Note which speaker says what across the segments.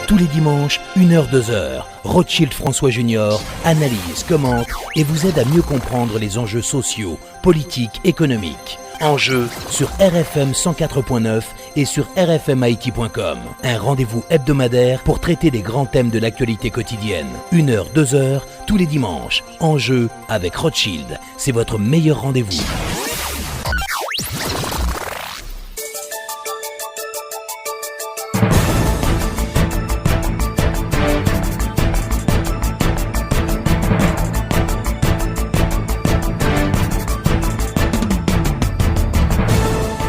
Speaker 1: Tous les dimanches, 1h, 2h, Rothschild François Junior analyse, commente et vous aide à mieux comprendre les enjeux sociaux, politiques, économiques. Enjeux sur RFM 104.9 et sur rfmit.com. Un rendez-vous hebdomadaire pour traiter des grands thèmes de l'actualité quotidienne. 1h, 2h, tous les dimanches. Enjeux avec Rothschild. C'est votre meilleur rendez-vous.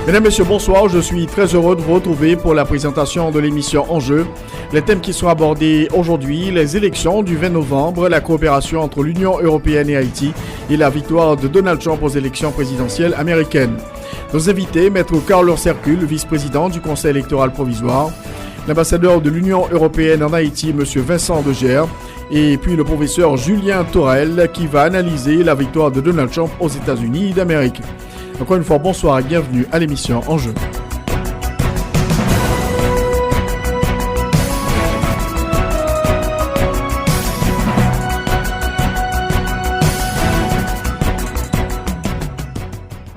Speaker 2: Mesdames, Messieurs, bonsoir. Je suis très heureux de vous retrouver pour la présentation de l'émission Enjeux. Les thèmes qui seront abordés aujourd'hui, les élections du 20 novembre, la coopération entre l'Union européenne et Haïti et la victoire de Donald Trump aux élections présidentielles américaines. Nos invités, Maître Carlos Hercule, vice-président du Conseil électoral provisoire, l'ambassadeur de l'Union européenne en Haïti, M. Vincent Degère, et puis le professeur Julien Torel qui va analyser la victoire de Donald Trump aux États-Unis d'Amérique. Encore une fois, bonsoir et bienvenue à l'émission Enjeux.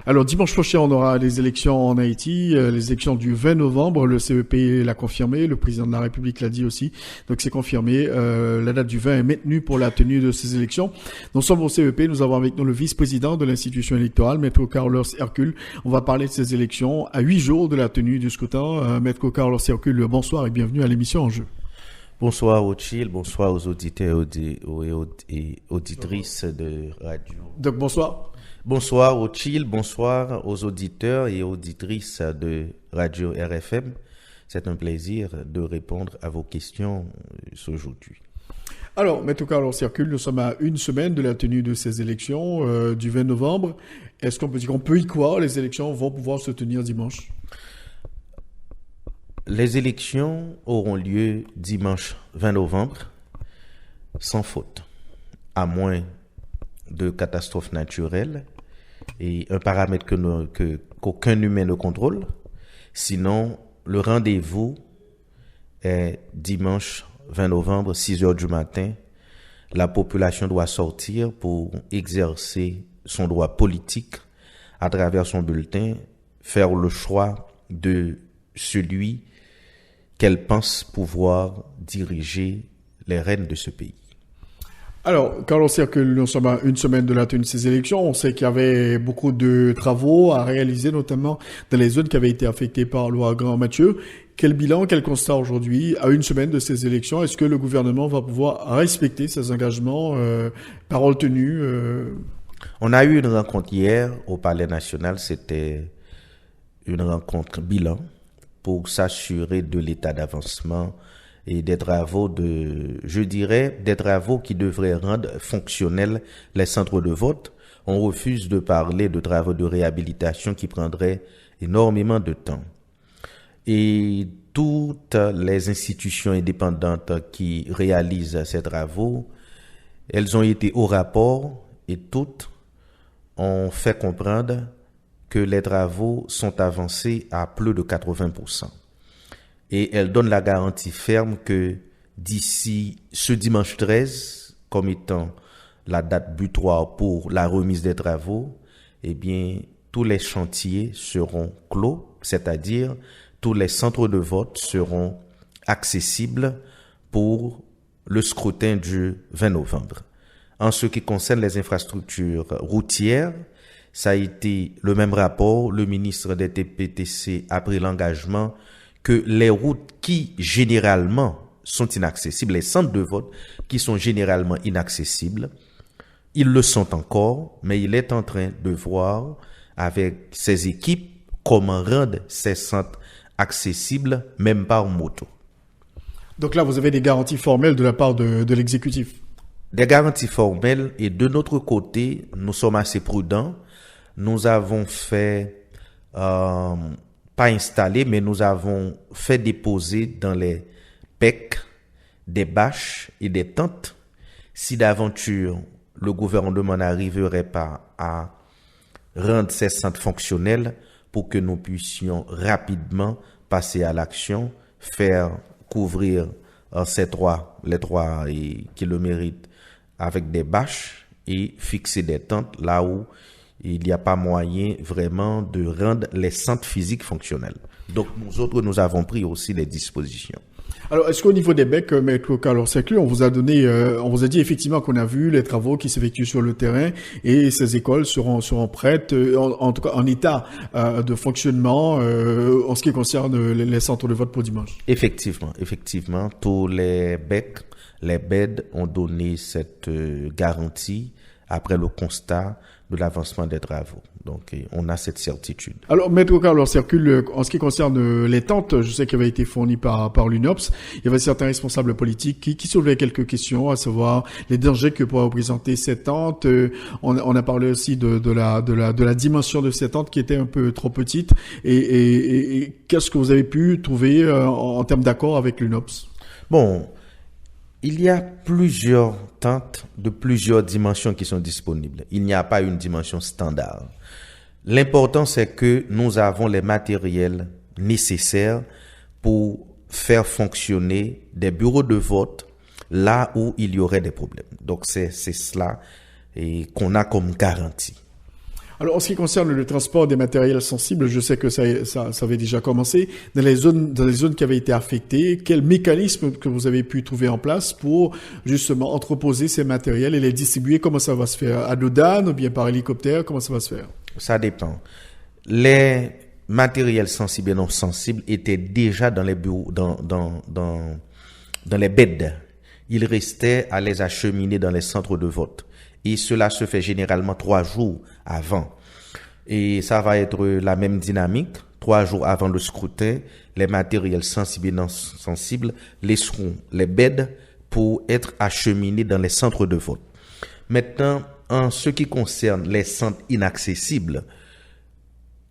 Speaker 2: Alors, dimanche prochain, on aura les élections en Haïti, les élections du 20 novembre. Le CEP l'a confirmé, le président de la République l'a dit aussi. Donc, c'est confirmé. La date du 20 est maintenue pour la tenue de ces élections. Nous sommes au CEP. Nous avons avec nous le vice-président de l'institution électorale, Maître Carlos Hercule. On va parler de ces élections à 8 jours de la tenue du scrutin. Maître Carlos Hercule, bonsoir et bienvenue à l'émission Enjeux.
Speaker 3: Bonsoir Rothschild, bonsoir aux auditeurs et auditrices de radio.
Speaker 2: Donc, bonsoir.
Speaker 3: Bonsoir Rothschild, bonsoir aux auditeurs et auditrices de Radio RFM. C'est un plaisir de répondre à vos questions aujourd'hui.
Speaker 2: Alors, Maître Carlos Hercule, nous sommes à une semaine de la tenue de ces élections du 20 novembre. Est-ce qu'on peut dire qu'on peut y croire? Les élections vont pouvoir se tenir dimanche?
Speaker 3: Les élections auront lieu dimanche 20 novembre, sans faute, à moins de catastrophes naturelles et un paramètre qu'aucun humain ne contrôle. Sinon, le rendez-vous est dimanche 20 novembre, 6 heures du matin. La population doit sortir pour exercer son droit politique à travers son bulletin, faire le choix de celui qu'elle pense pouvoir diriger les rênes de ce pays.
Speaker 2: Alors, Carlos Hercule, nous sommes à une semaine de la tenue de ces élections. On sait qu'il y avait beaucoup de travaux à réaliser, notamment dans les zones qui avaient été affectées par l'ouragan Mathieu. Quel bilan, quel constat aujourd'hui, à une semaine de ces élections? Est-ce que le gouvernement va pouvoir respecter ses engagements, paroles tenues
Speaker 3: On a eu une rencontre hier au Palais national. C'était une rencontre bilan pour s'assurer de l'état d'avancement et des travaux des travaux qui devraient rendre fonctionnels les centres de vote. On refuse de parler de travaux de réhabilitation qui prendraient énormément de temps. Et toutes les institutions indépendantes qui réalisent ces travaux, elles ont été au rapport et toutes ont fait comprendre que les travaux sont avancés à plus de 80%. Et elle donne la garantie ferme que d'ici ce dimanche 13, comme étant la date butoir pour la remise des travaux, eh bien, tous les chantiers seront clos, c'est-à-dire tous les centres de vote seront accessibles pour le scrutin du 20 novembre. En ce qui concerne les infrastructures routières, ça a été le même rapport. Le ministre des TPTC a pris l'engagement que les routes qui généralement sont inaccessibles, les centres de vote qui sont généralement inaccessibles, ils le sont encore, mais il est en train de voir avec ses équipes comment rendre ces centres accessibles, même par moto.
Speaker 2: Donc là, vous avez des garanties formelles de la part de l'exécutif?
Speaker 3: Des garanties formelles, et de notre côté, nous sommes assez prudents. Nous avons fait pas installé, mais nous avons fait déposer dans les PEC des bâches et des tentes. Si d'aventure le gouvernement n'arriverait pas à rendre ces centres fonctionnels pour que nous puissions rapidement passer à l'action, faire couvrir les trois qui le méritent avec des bâches et fixer des tentes là où il n'y a pas moyen vraiment de rendre les centres physiques fonctionnels. Donc nous avons pris aussi des dispositions.
Speaker 2: Alors, est-ce qu'au niveau des becs, Maître Carlos Seclu, on vous a dit effectivement qu'on a vu les travaux qui s'effectuent sur le terrain et ces écoles seront prêtes, en tout cas en état de fonctionnement en ce qui concerne les centres de vote pour dimanche?
Speaker 3: Effectivement, tous les becs, les BED ont donné cette garantie après le constat de l'avancement des travaux. Donc, on a cette certitude.
Speaker 2: Alors, Maître Carlos Circule, en ce qui concerne les tentes, je sais qu'elles avaient été fournies par l'UNOPS. Il y avait certains responsables politiques qui soulevaient quelques questions, à savoir les dangers que pourraient représenter ces tentes. On a parlé aussi de la dimension de ces tentes qui était un peu trop petite. Et qu'est-ce que vous avez pu trouver en termes d'accord avec l'UNOPS?
Speaker 3: Bon, il y a plusieurs tentes de plusieurs dimensions qui sont disponibles. Il n'y a pas une dimension standard. L'important, c'est que nous avons les matériels nécessaires pour faire fonctionner des bureaux de vote là où il y aurait des problèmes. Donc, c'est cela qu'on a comme garantie.
Speaker 2: Alors, en ce qui concerne le transport des matériels sensibles, je sais que ça avait déjà commencé. Dans les zones qui avaient été affectées, quel mécanisme que vous avez pu trouver en place pour justement entreposer ces matériels et les distribuer? Comment ça va se faire? À dos d'âne ou bien par hélicoptère? Comment ça va se faire?
Speaker 3: Ça dépend. Les matériels sensibles et non sensibles étaient déjà dans les bureaux, dans les beds. Il restait à les acheminer dans les centres de vote. Et cela se fait généralement 3 jours avant. Et ça va être la même dynamique. 3 jours avant le scrutin, les matériels sensibles et non sensibles laisseront les beds pour être acheminés dans les centres de vote. Maintenant, en ce qui concerne les centres inaccessibles,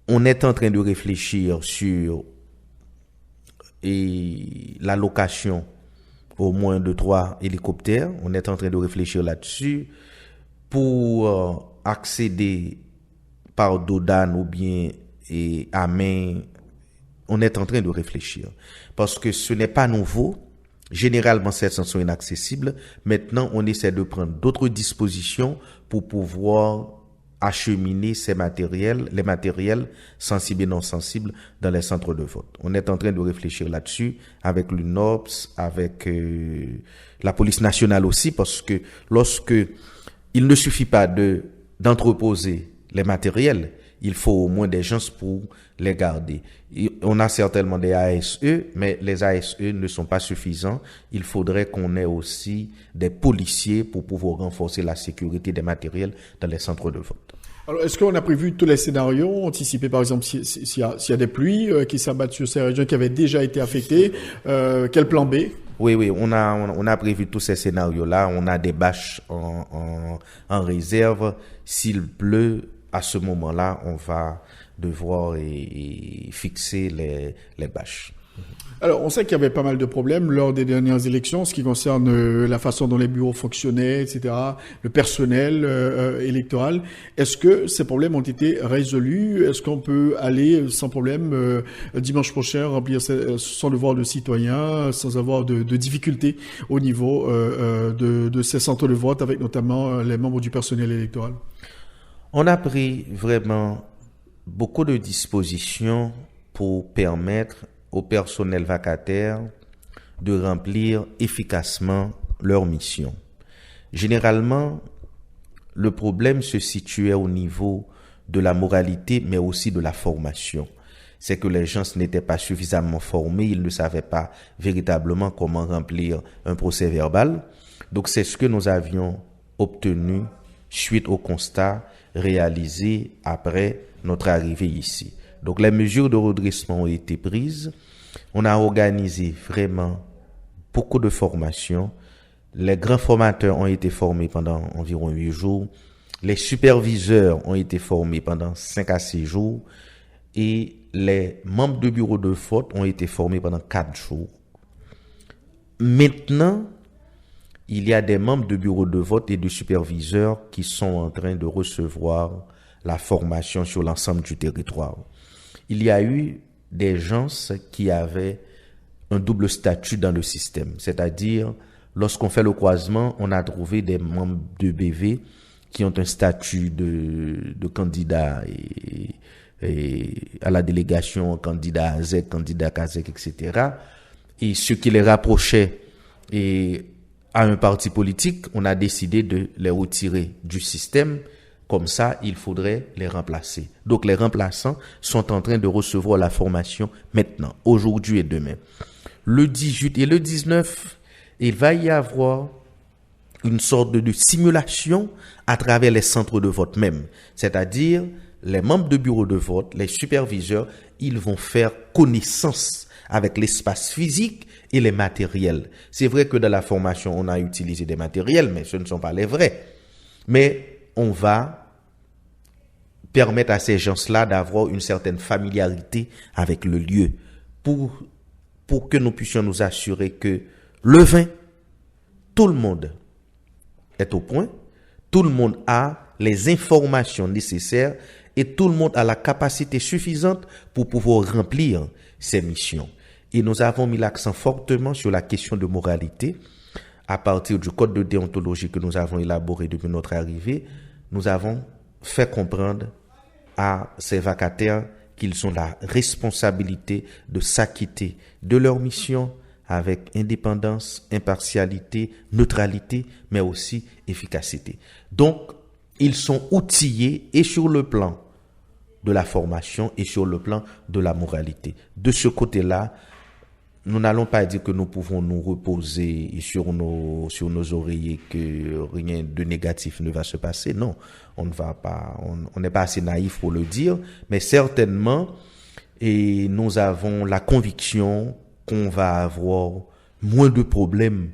Speaker 3: on est en train de réfléchir sur la location au moins de 3 hélicoptères. On est en train de réfléchir là-dessus pour accéder par dos d'âne ou bien à main. On est en train de réfléchir parce que ce n'est pas nouveau. Généralement, ces centres sont inaccessibles. Maintenant, on essaie de prendre d'autres dispositions pour pouvoir acheminer les matériels sensibles et non sensibles dans les centres de vote. On est en train de réfléchir là-dessus avec l'UNOPS, avec la police nationale aussi, parce que lorsque il ne suffit pas d'entreposer les matériels, il faut au moins des gens pour les garder. On a certainement des ASE, mais les ASE ne sont pas suffisants. Il faudrait qu'on ait aussi des policiers pour pouvoir renforcer la sécurité des matériels dans les centres de vote.
Speaker 2: Alors, est-ce qu'on a prévu tous les scénarios, anticipés par exemple s'il y a des pluies qui s'abattent sur ces régions qui avaient déjà été affectées? Quel plan B?
Speaker 3: Oui, on a prévu tous ces scénarios-là. On a des bâches en réserve. S'il pleut, à ce moment-là, on va devoir fixer les bâches.
Speaker 2: Alors, on sait qu'il y avait pas mal de problèmes lors des dernières élections, ce qui concerne la façon dont les bureaux fonctionnaient, etc., le personnel électoral. Est-ce que ces problèmes ont été résolus? Est-ce qu'on peut aller sans problème dimanche prochain remplir son devoir de citoyen sans avoir de difficultés au niveau de ces centres de vote, avec notamment les membres du personnel électoral?
Speaker 3: On a pris vraiment beaucoup de dispositions pour permettre au personnel vacataire de remplir efficacement leur mission. Généralement, le problème se situait au niveau de la moralité, mais aussi de la formation. C'est que les gens n'étaient pas suffisamment formés, ils ne savaient pas véritablement comment remplir un procès-verbal. Donc, c'est ce que nous avions obtenu suite au constat réalisé après notre arrivée ici. Donc, les mesures de redressement ont été prises. On a organisé vraiment beaucoup de formations. Les grands formateurs ont été formés pendant environ 8 jours. Les superviseurs ont été formés pendant 5 à 6 jours. Et les membres de bureau de vote ont été formés pendant 4 jours. Maintenant, il y a des membres de bureau de vote et de superviseurs qui sont en train de recevoir la formation sur l'ensemble du territoire. Il y a eu des gens qui avaient un double statut dans le système. C'est-à-dire, lorsqu'on fait le croisement, on a trouvé des membres de BV qui ont un statut de candidat et à la délégation, candidat à ZEC, candidat à KAZEC, etc. Et ce qui les rapprochait à un parti politique, on a décidé de les retirer du système. Comme ça, il faudrait les remplacer. Donc, les remplaçants sont en train de recevoir la formation maintenant, aujourd'hui et demain. Le 18 et le 19, il va y avoir une sorte de simulation à travers les centres de vote même. C'est-à-dire, les membres de bureau de vote, les superviseurs, ils vont faire connaissance avec l'espace physique et les matériels. C'est vrai que dans la formation, on a utilisé des matériels, mais ce ne sont pas les vrais. Mais on va permettre à ces gens-là d'avoir une certaine familiarité avec le lieu pour que nous puissions nous assurer que le 20, tout le monde est au point, tout le monde a les informations nécessaires et tout le monde a la capacité suffisante pour pouvoir remplir ses missions. Et nous avons mis l'accent fortement sur la question de moralité. À partir du code de déontologie que nous avons élaboré depuis notre arrivée, nous avons fait comprendre à ces vacataires qu'ils ont la responsabilité de s'acquitter de leur mission avec indépendance, impartialité, neutralité, mais aussi efficacité. Donc, ils sont outillés et sur le plan de la formation et sur le plan de la moralité. De ce côté-là, nous n'allons pas dire que nous pouvons nous reposer sur nos oreillers que rien de négatif ne va se passer. Non, on ne va pas, on n'est pas assez naïf pour le dire, mais certainement, et nous avons la conviction qu'on va avoir moins de problèmes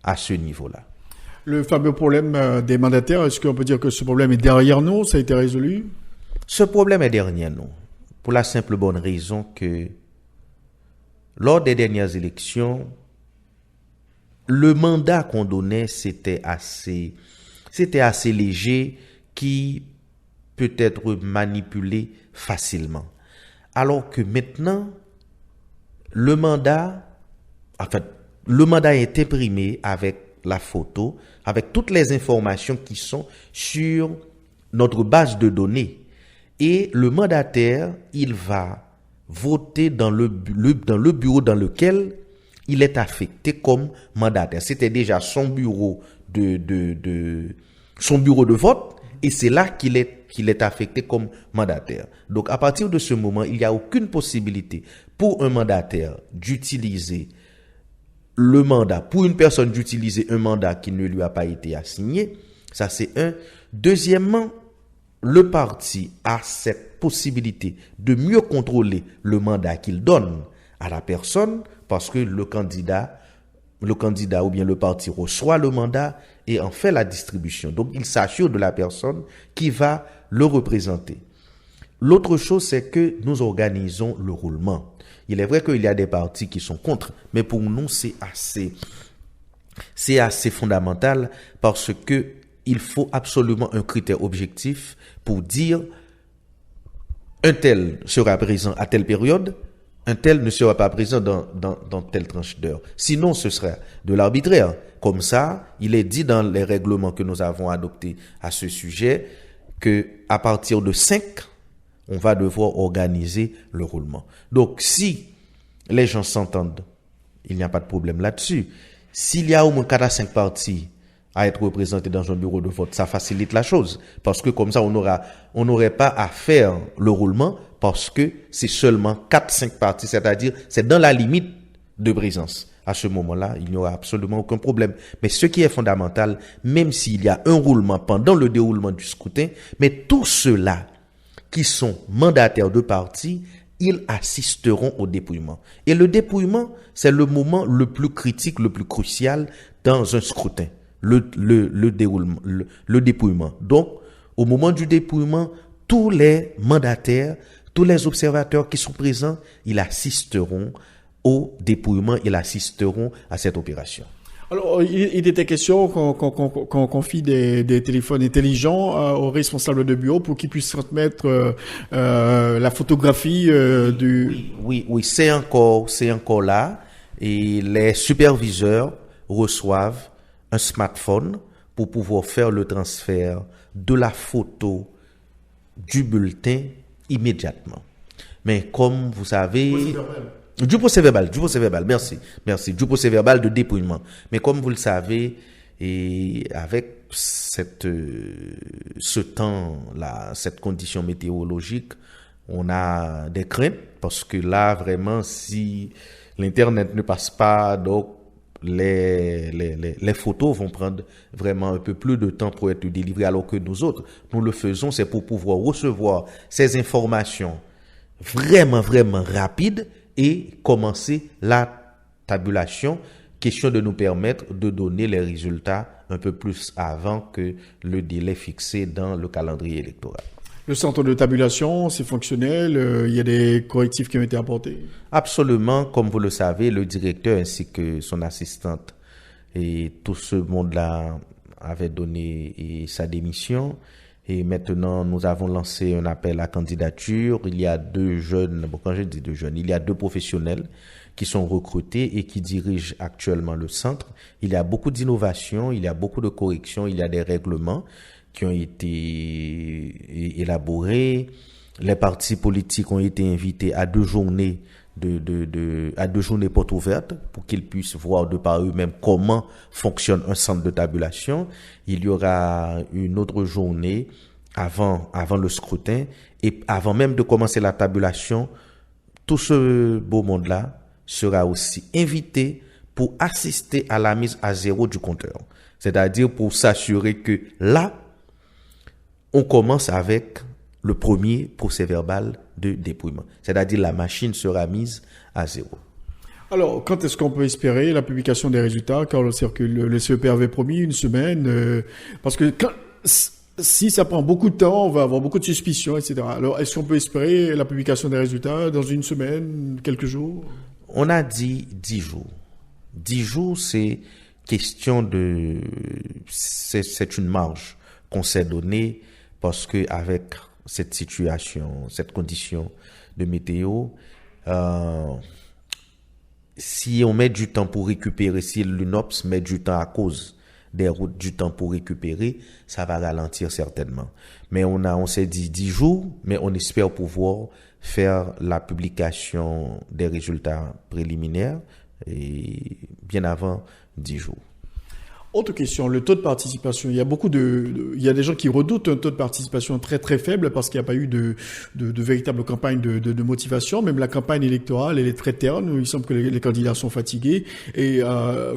Speaker 3: à ce niveau-là.
Speaker 2: Le fameux problème des mandataires, est-ce qu'on peut dire que ce problème est derrière nous, ça a été résolu?
Speaker 3: Ce problème est derrière nous, pour la simple bonne raison que lors des dernières élections, le mandat qu'on donnait, c'était assez léger, qui peut être manipulé facilement. Alors que maintenant, le mandat est imprimé avec la photo, avec toutes les informations qui sont sur notre base de données. Et le mandataire, il va voter dans le bureau dans lequel il est affecté comme mandataire. C'était déjà son bureau son bureau de vote, et c'est là qu'il est affecté comme mandataire. Donc, à partir de ce moment, il n'y a aucune possibilité pour un mandataire d'utiliser le mandat, pour une personne d'utiliser un mandat qui ne lui a pas été assigné. Ça, c'est un. Deuxièmement, le parti a cette possibilité de mieux contrôler le mandat qu'il donne à la personne parce que le candidat ou bien le parti reçoit le mandat et en fait la distribution. Donc, il s'assure de la personne qui va le représenter. L'autre chose, c'est que nous organisons le roulement. Il est vrai qu'il y a des partis qui sont contre, mais pour nous, c'est assez fondamental parce que il faut absolument un critère objectif pour dire un tel sera présent à telle période, un tel ne sera pas présent dans telle tranche d'heure. Sinon, ce sera de l'arbitraire. Comme ça, il est dit dans les règlements que nous avons adoptés à ce sujet que à partir de 5, on va devoir organiser le roulement. Donc, si les gens s'entendent, il n'y a pas de problème là-dessus. S'il y a au moins 4 à 5 partis à être représentés dans un bureau de vote, ça facilite la chose. Parce que comme ça, on n'aurait pas à faire le roulement parce que c'est seulement 4-5 partis, c'est-à-dire c'est dans la limite de présence. À ce moment-là, il n'y aura absolument aucun problème. Mais ce qui est fondamental, même s'il y a un roulement pendant le déroulement du scrutin, mais tous ceux-là qui sont mandataires de partis, ils assisteront au dépouillement. Et le dépouillement, c'est le moment le plus critique, le plus crucial dans un scrutin. Le dépouillement. Donc, au moment du dépouillement, tous les mandataires, tous les observateurs qui sont présents, ils assisteront au dépouillement, ils assisteront à cette opération.
Speaker 2: Alors, il était question qu'on confie des téléphones intelligents aux responsables de bureau pour qu'ils puissent transmettre la photographie du...
Speaker 3: Oui, c'est encore là. et les superviseurs reçoivent un smartphone pour pouvoir faire le transfert de la photo du bulletin immédiatement. Mais comme vous savez... Du procès-verbal, merci, du procès-verbal de dépouillement. Mais comme vous le savez, et avec ce temps-là, cette condition météorologique, on a des craintes parce que là, vraiment, si l'Internet ne passe pas, donc les photos vont prendre vraiment un peu plus de temps pour être délivrées, alors que nous autres, nous le faisons, c'est pour pouvoir recevoir ces informations vraiment, vraiment rapides et commencer la tabulation, question de nous permettre de donner les résultats un peu plus avant que le délai fixé dans le calendrier électoral.
Speaker 2: Le centre de tabulation, c'est fonctionnel, il y a des correctifs qui ont été apportés? Absolument,
Speaker 3: comme vous le savez, le directeur ainsi que son assistante et tout ce monde-là avait donné sa démission. Et maintenant, nous avons lancé un appel à candidature. Il y a 2 jeunes, quand je dis 2 jeunes, il y a 2 professionnels qui sont recrutés et qui dirigent actuellement le centre. Il y a beaucoup d'innovations, il y a beaucoup de corrections, il y a des règlements qui ont été élaborés. Les partis politiques ont été invités à 2 journées à 2 journées portes ouvertes pour qu'ils puissent voir de par eux-mêmes comment fonctionne un centre de tabulation. Il y aura une autre journée avant le scrutin et avant même de commencer la tabulation, tout ce beau monde-là sera aussi invité pour assister à la mise à zéro du compteur. C'est-à-dire pour s'assurer que là, on commence avec le premier procès-verbal de dépouillement. C'est-à-dire la machine sera mise à zéro.
Speaker 2: Alors, quand est-ce qu'on peut espérer la publication des résultats? Car le CEP avait promis une semaine, parce que si ça prend beaucoup de temps, on va avoir beaucoup de suspicions, etc. Alors, est-ce qu'on peut espérer la publication des résultats dans une semaine, quelques jours?
Speaker 3: On a dit 10 jours. 10 jours, c'est question de... C'est une marge qu'on s'est donnée parce que avec cette situation, cette condition de météo, si on met du temps pour récupérer, si l'UNOPS met du temps à cause des routes, du temps pour récupérer, ça va ralentir certainement. Mais on s'est dit 10 jours, mais on espère pouvoir faire la publication des résultats préliminaires et bien avant 10 jours.
Speaker 2: Autre question, le taux de participation. Il y a il y a des gens qui redoutent un taux de participation très très faible parce qu'il n'y a pas eu de véritable campagne de motivation. Même la campagne électorale, elle est très terne. Il semble que les candidats sont fatigués. Et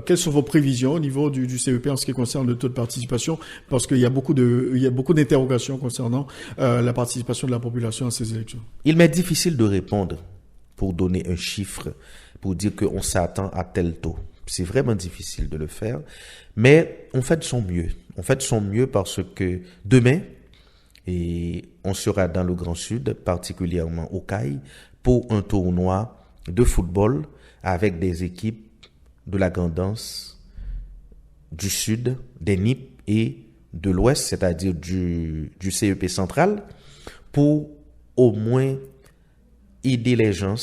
Speaker 2: quelles sont vos prévisions au niveau du CEP en ce qui concerne le taux de participation? Parce qu'il y a beaucoup d'interrogations concernant la participation de la population à ces élections.
Speaker 3: Il m'est difficile de répondre pour donner un chiffre, pour dire qu'on s'attend à tel taux. C'est vraiment difficile de le faire, mais on fait de son mieux. On fait de son mieux parce que demain, on sera dans le Grand Sud, particulièrement au CAI, pour un tournoi de football avec des équipes de la Grand'Anse, du Sud, des NIP et de l'Ouest, c'est-à-dire du CEP central, pour au moins aider les gens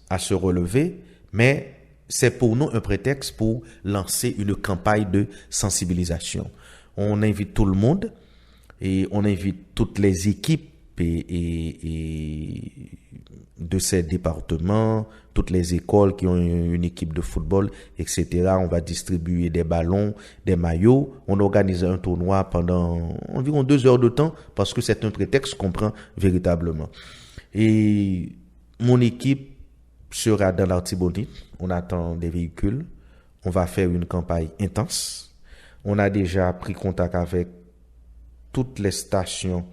Speaker 3: à se relever, mais c'est pour nous un prétexte pour lancer une campagne de sensibilisation. On invite tout le monde et on invite toutes les équipes et de ces départements, toutes les écoles qui ont une équipe de football, etc. On va distribuer des ballons, des maillots. On organise un tournoi pendant environ 2 heures de temps parce que c'est un prétexte qu'on prend véritablement. Et mon équipe sera dans l'Artibonite. On attend des véhicules. On va faire une campagne intense. On a déjà pris contact avec toutes les stations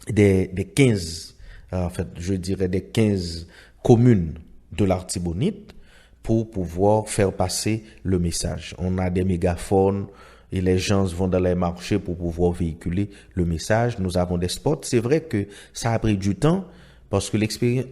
Speaker 3: des 15, des 15 communes de l'Artibonite pour pouvoir faire passer le message. On a des mégaphones et les gens vont dans les marchés pour pouvoir véhiculer le message. Nous avons des spots. C'est vrai que ça a pris du temps parce que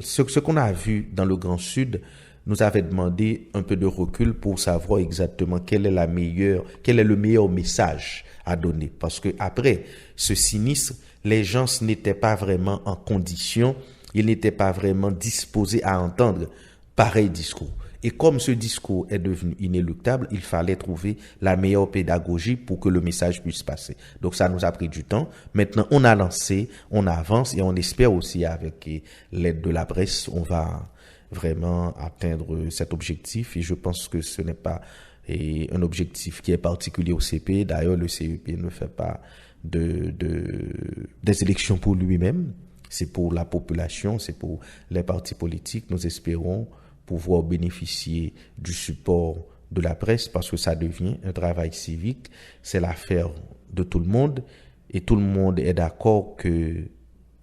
Speaker 3: ce qu'on a vu dans le Grand Sud nous avait demandé un peu de recul pour savoir exactement quel est le meilleur message à donner. Parce que après ce sinistre, les gens n'étaient pas vraiment en condition, ils n'étaient pas vraiment disposés à entendre pareil discours. Et comme ce discours est devenu inéluctable, il fallait trouver la meilleure pédagogie pour que le message puisse passer. Donc ça nous a pris du temps. Maintenant, on a lancé, on avance et on espère aussi avec l'aide de la presse, on va vraiment atteindre cet objectif. Et je pense que ce n'est pas un objectif qui est particulier au CEP. D'ailleurs, le CEP ne fait pas des élections pour lui-même. C'est pour la population, c'est pour les partis politiques. Nous espérons pouvoir bénéficier du support de la presse parce que ça devient un travail civique. C'est l'affaire de tout le monde et tout le monde est d'accord que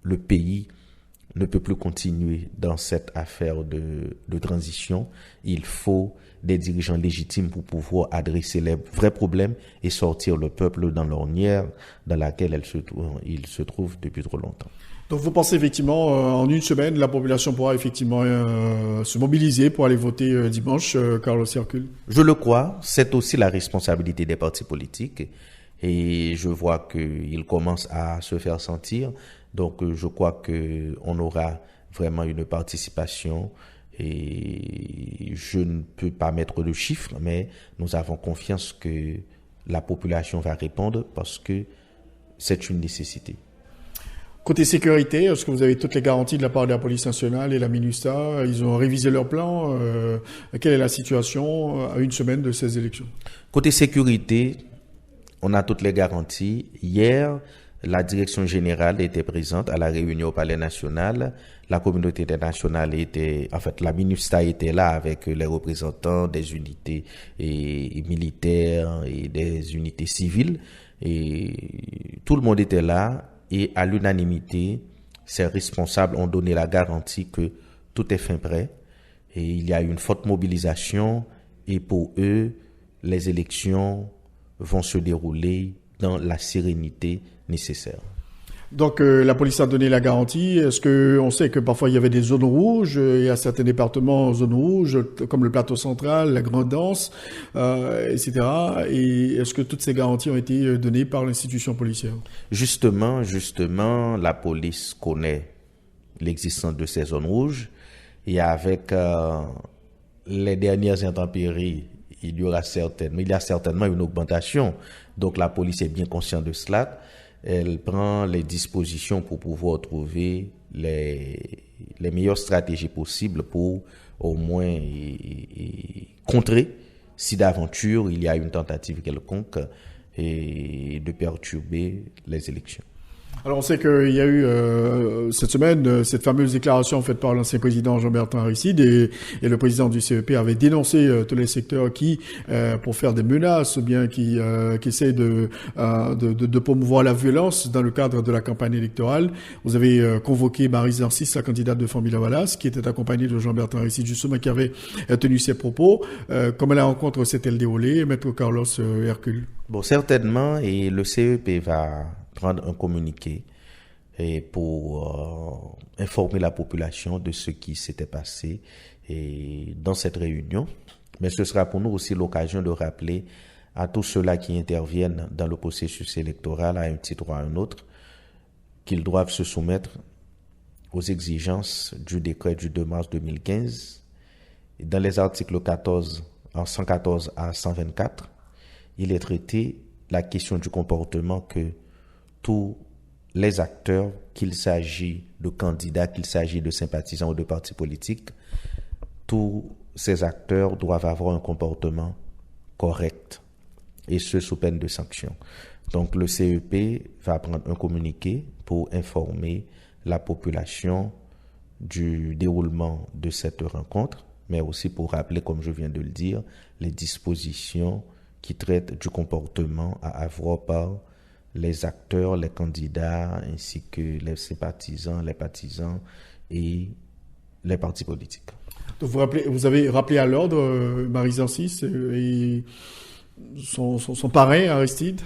Speaker 3: le pays ne peut plus continuer dans cette affaire de transition. Il faut des dirigeants légitimes pour pouvoir adresser les vrais problèmes et sortir le peuple dans l'ornière dans laquelle il se trouve depuis trop longtemps.
Speaker 2: Donc vous pensez effectivement, en une semaine, la population pourra effectivement se mobiliser pour aller voter dimanche, Carlos Hercule?
Speaker 3: Je le crois. C'est aussi la responsabilité des partis politiques. Et je vois qu'ils commencent à se faire sentir. Donc je crois qu'on aura vraiment une participation. Et je ne peux pas mettre de chiffres, mais nous avons confiance que la population va répondre parce que c'est une nécessité.
Speaker 2: Côté sécurité, est-ce que vous avez toutes les garanties de la part de la police nationale et la MINUSTAH? Ils ont révisé leur plan. Quelle est la situation à une semaine de ces élections?
Speaker 3: Côté sécurité, on a toutes les garanties. Hier, la direction générale était présente à la réunion au Palais national. La communauté internationale la MINUSTAH était là avec les représentants des unités militaires et des unités civiles. Et tout le monde était là. Et à l'unanimité, ces responsables ont donné la garantie que tout est fin prêt. Et il y a une forte mobilisation. Et pour eux, les élections vont se dérouler dans la sérénité nécessaire.
Speaker 2: Donc la police a donné la garantie. Est-ce que on sait que parfois il y avait des zones rouges, il y a certains départements zones rouges comme le plateau central, la Grande Anse, etc. Et est-ce que toutes ces garanties ont été données par l'institution policière?
Speaker 3: Justement, la police connaît l'existence de ces zones rouges et avec les dernières intempéries, il y a certainement une augmentation. Donc la police est bien consciente de cela. Elle prend les dispositions pour pouvoir trouver les meilleures stratégies possibles pour au moins contrer si d'aventure il y a une tentative quelconque et de perturber les élections.
Speaker 2: Alors on sait qu'il y a eu cette semaine cette fameuse déclaration faite par l'ancien président Jean-Bertrand Aristide et le président du CEP avait dénoncé tous les secteurs qui, pour faire des menaces ou bien qui essaient de promouvoir la violence dans le cadre de la campagne électorale. Vous avez convoqué Maryse Narcisse, la candidate de Famille Wallace, qui était accompagnée de Jean-Bertrand Aristide justement, qui avait tenu ses propos. Comment la rencontre s'est-elle déroulée, Maître Carlos Hercule?
Speaker 3: Bon, certainement, et le CEP va prendre un communiqué pour informer la population de ce qui s'était passé dans cette réunion. Mais ce sera pour nous aussi l'occasion de rappeler à tous ceux-là qui interviennent dans le processus électoral à un titre ou à un autre qu'ils doivent se soumettre aux exigences du décret du 2 mars 2015. Et dans les articles 114 à 124, il est traité la question du comportement que tous les acteurs, qu'il s'agit de candidats, qu'il s'agit de sympathisants ou de partis politiques, tous ces acteurs doivent avoir un comportement correct, et ce sous peine de sanction. Donc le CEP va prendre un communiqué pour informer la population du déroulement de cette rencontre, mais aussi pour rappeler, comme je viens de le dire, les dispositions qui traitent du comportement à avoir par les acteurs, les candidats, ainsi que les sympathisants, les partisans et les partis politiques.
Speaker 2: Donc vous avez rappelé à l'ordre Maryse Narcisse et son parrain Aristide?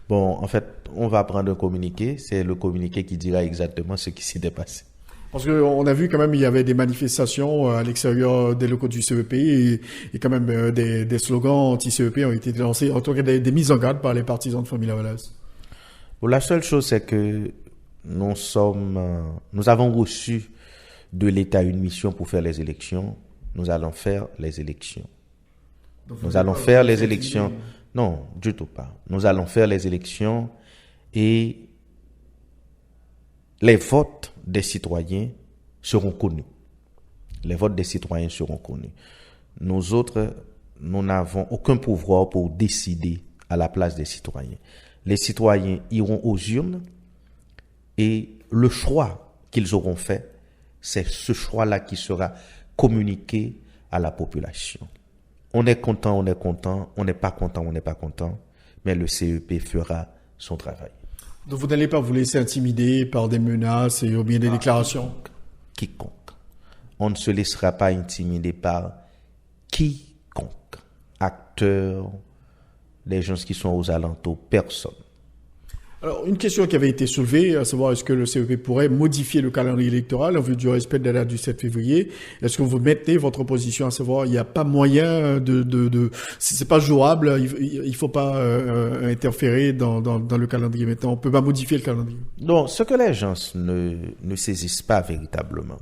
Speaker 3: Bon, en fait, on va prendre un communiqué. C'est le communiqué qui dira exactement ce qui s'est passé.
Speaker 2: Parce qu'on a vu quand même, il y avait des manifestations à l'extérieur des locaux du CEP et quand même des slogans anti-CEP ont été lancés, en tout cas des mises en garde par les partisans de Famille Wallace.
Speaker 3: Bon, la seule chose, c'est que nous avons reçu de l'État une mission pour faire les élections nous allons faire les élections.
Speaker 2: Donc,
Speaker 3: Nous allons faire les élections. Non, du tout pas. Nous allons faire les élections et les votes des citoyens seront connus. Les votes des citoyens seront connus. Nous autres, nous n'avons aucun pouvoir pour décider à la place des citoyens. Les citoyens iront aux urnes et le choix qu'ils auront fait, c'est ce choix-là qui sera communiqué à la population. On est content, on est content, on n'est pas content, on n'est pas content, mais le CEP fera son travail.
Speaker 2: Donc vous n'allez pas vous laisser intimider par des menaces et ou bien des déclarations?
Speaker 3: Quiconque. On ne se laissera pas intimider par quiconque. Acteurs, les gens qui sont aux alentours, personne.
Speaker 2: Alors, une question qui avait été soulevée, à savoir est-ce que le CEP pourrait modifier le calendrier électoral en vue du respect de la date du 7 février. Est-ce que vous maintenez votre position à savoir il n'y a pas moyen c'est pas jouable, il faut pas interférer dans le calendrier maintenant, on peut pas modifier le calendrier.
Speaker 3: Donc, ce que les gens ne saisissent pas véritablement,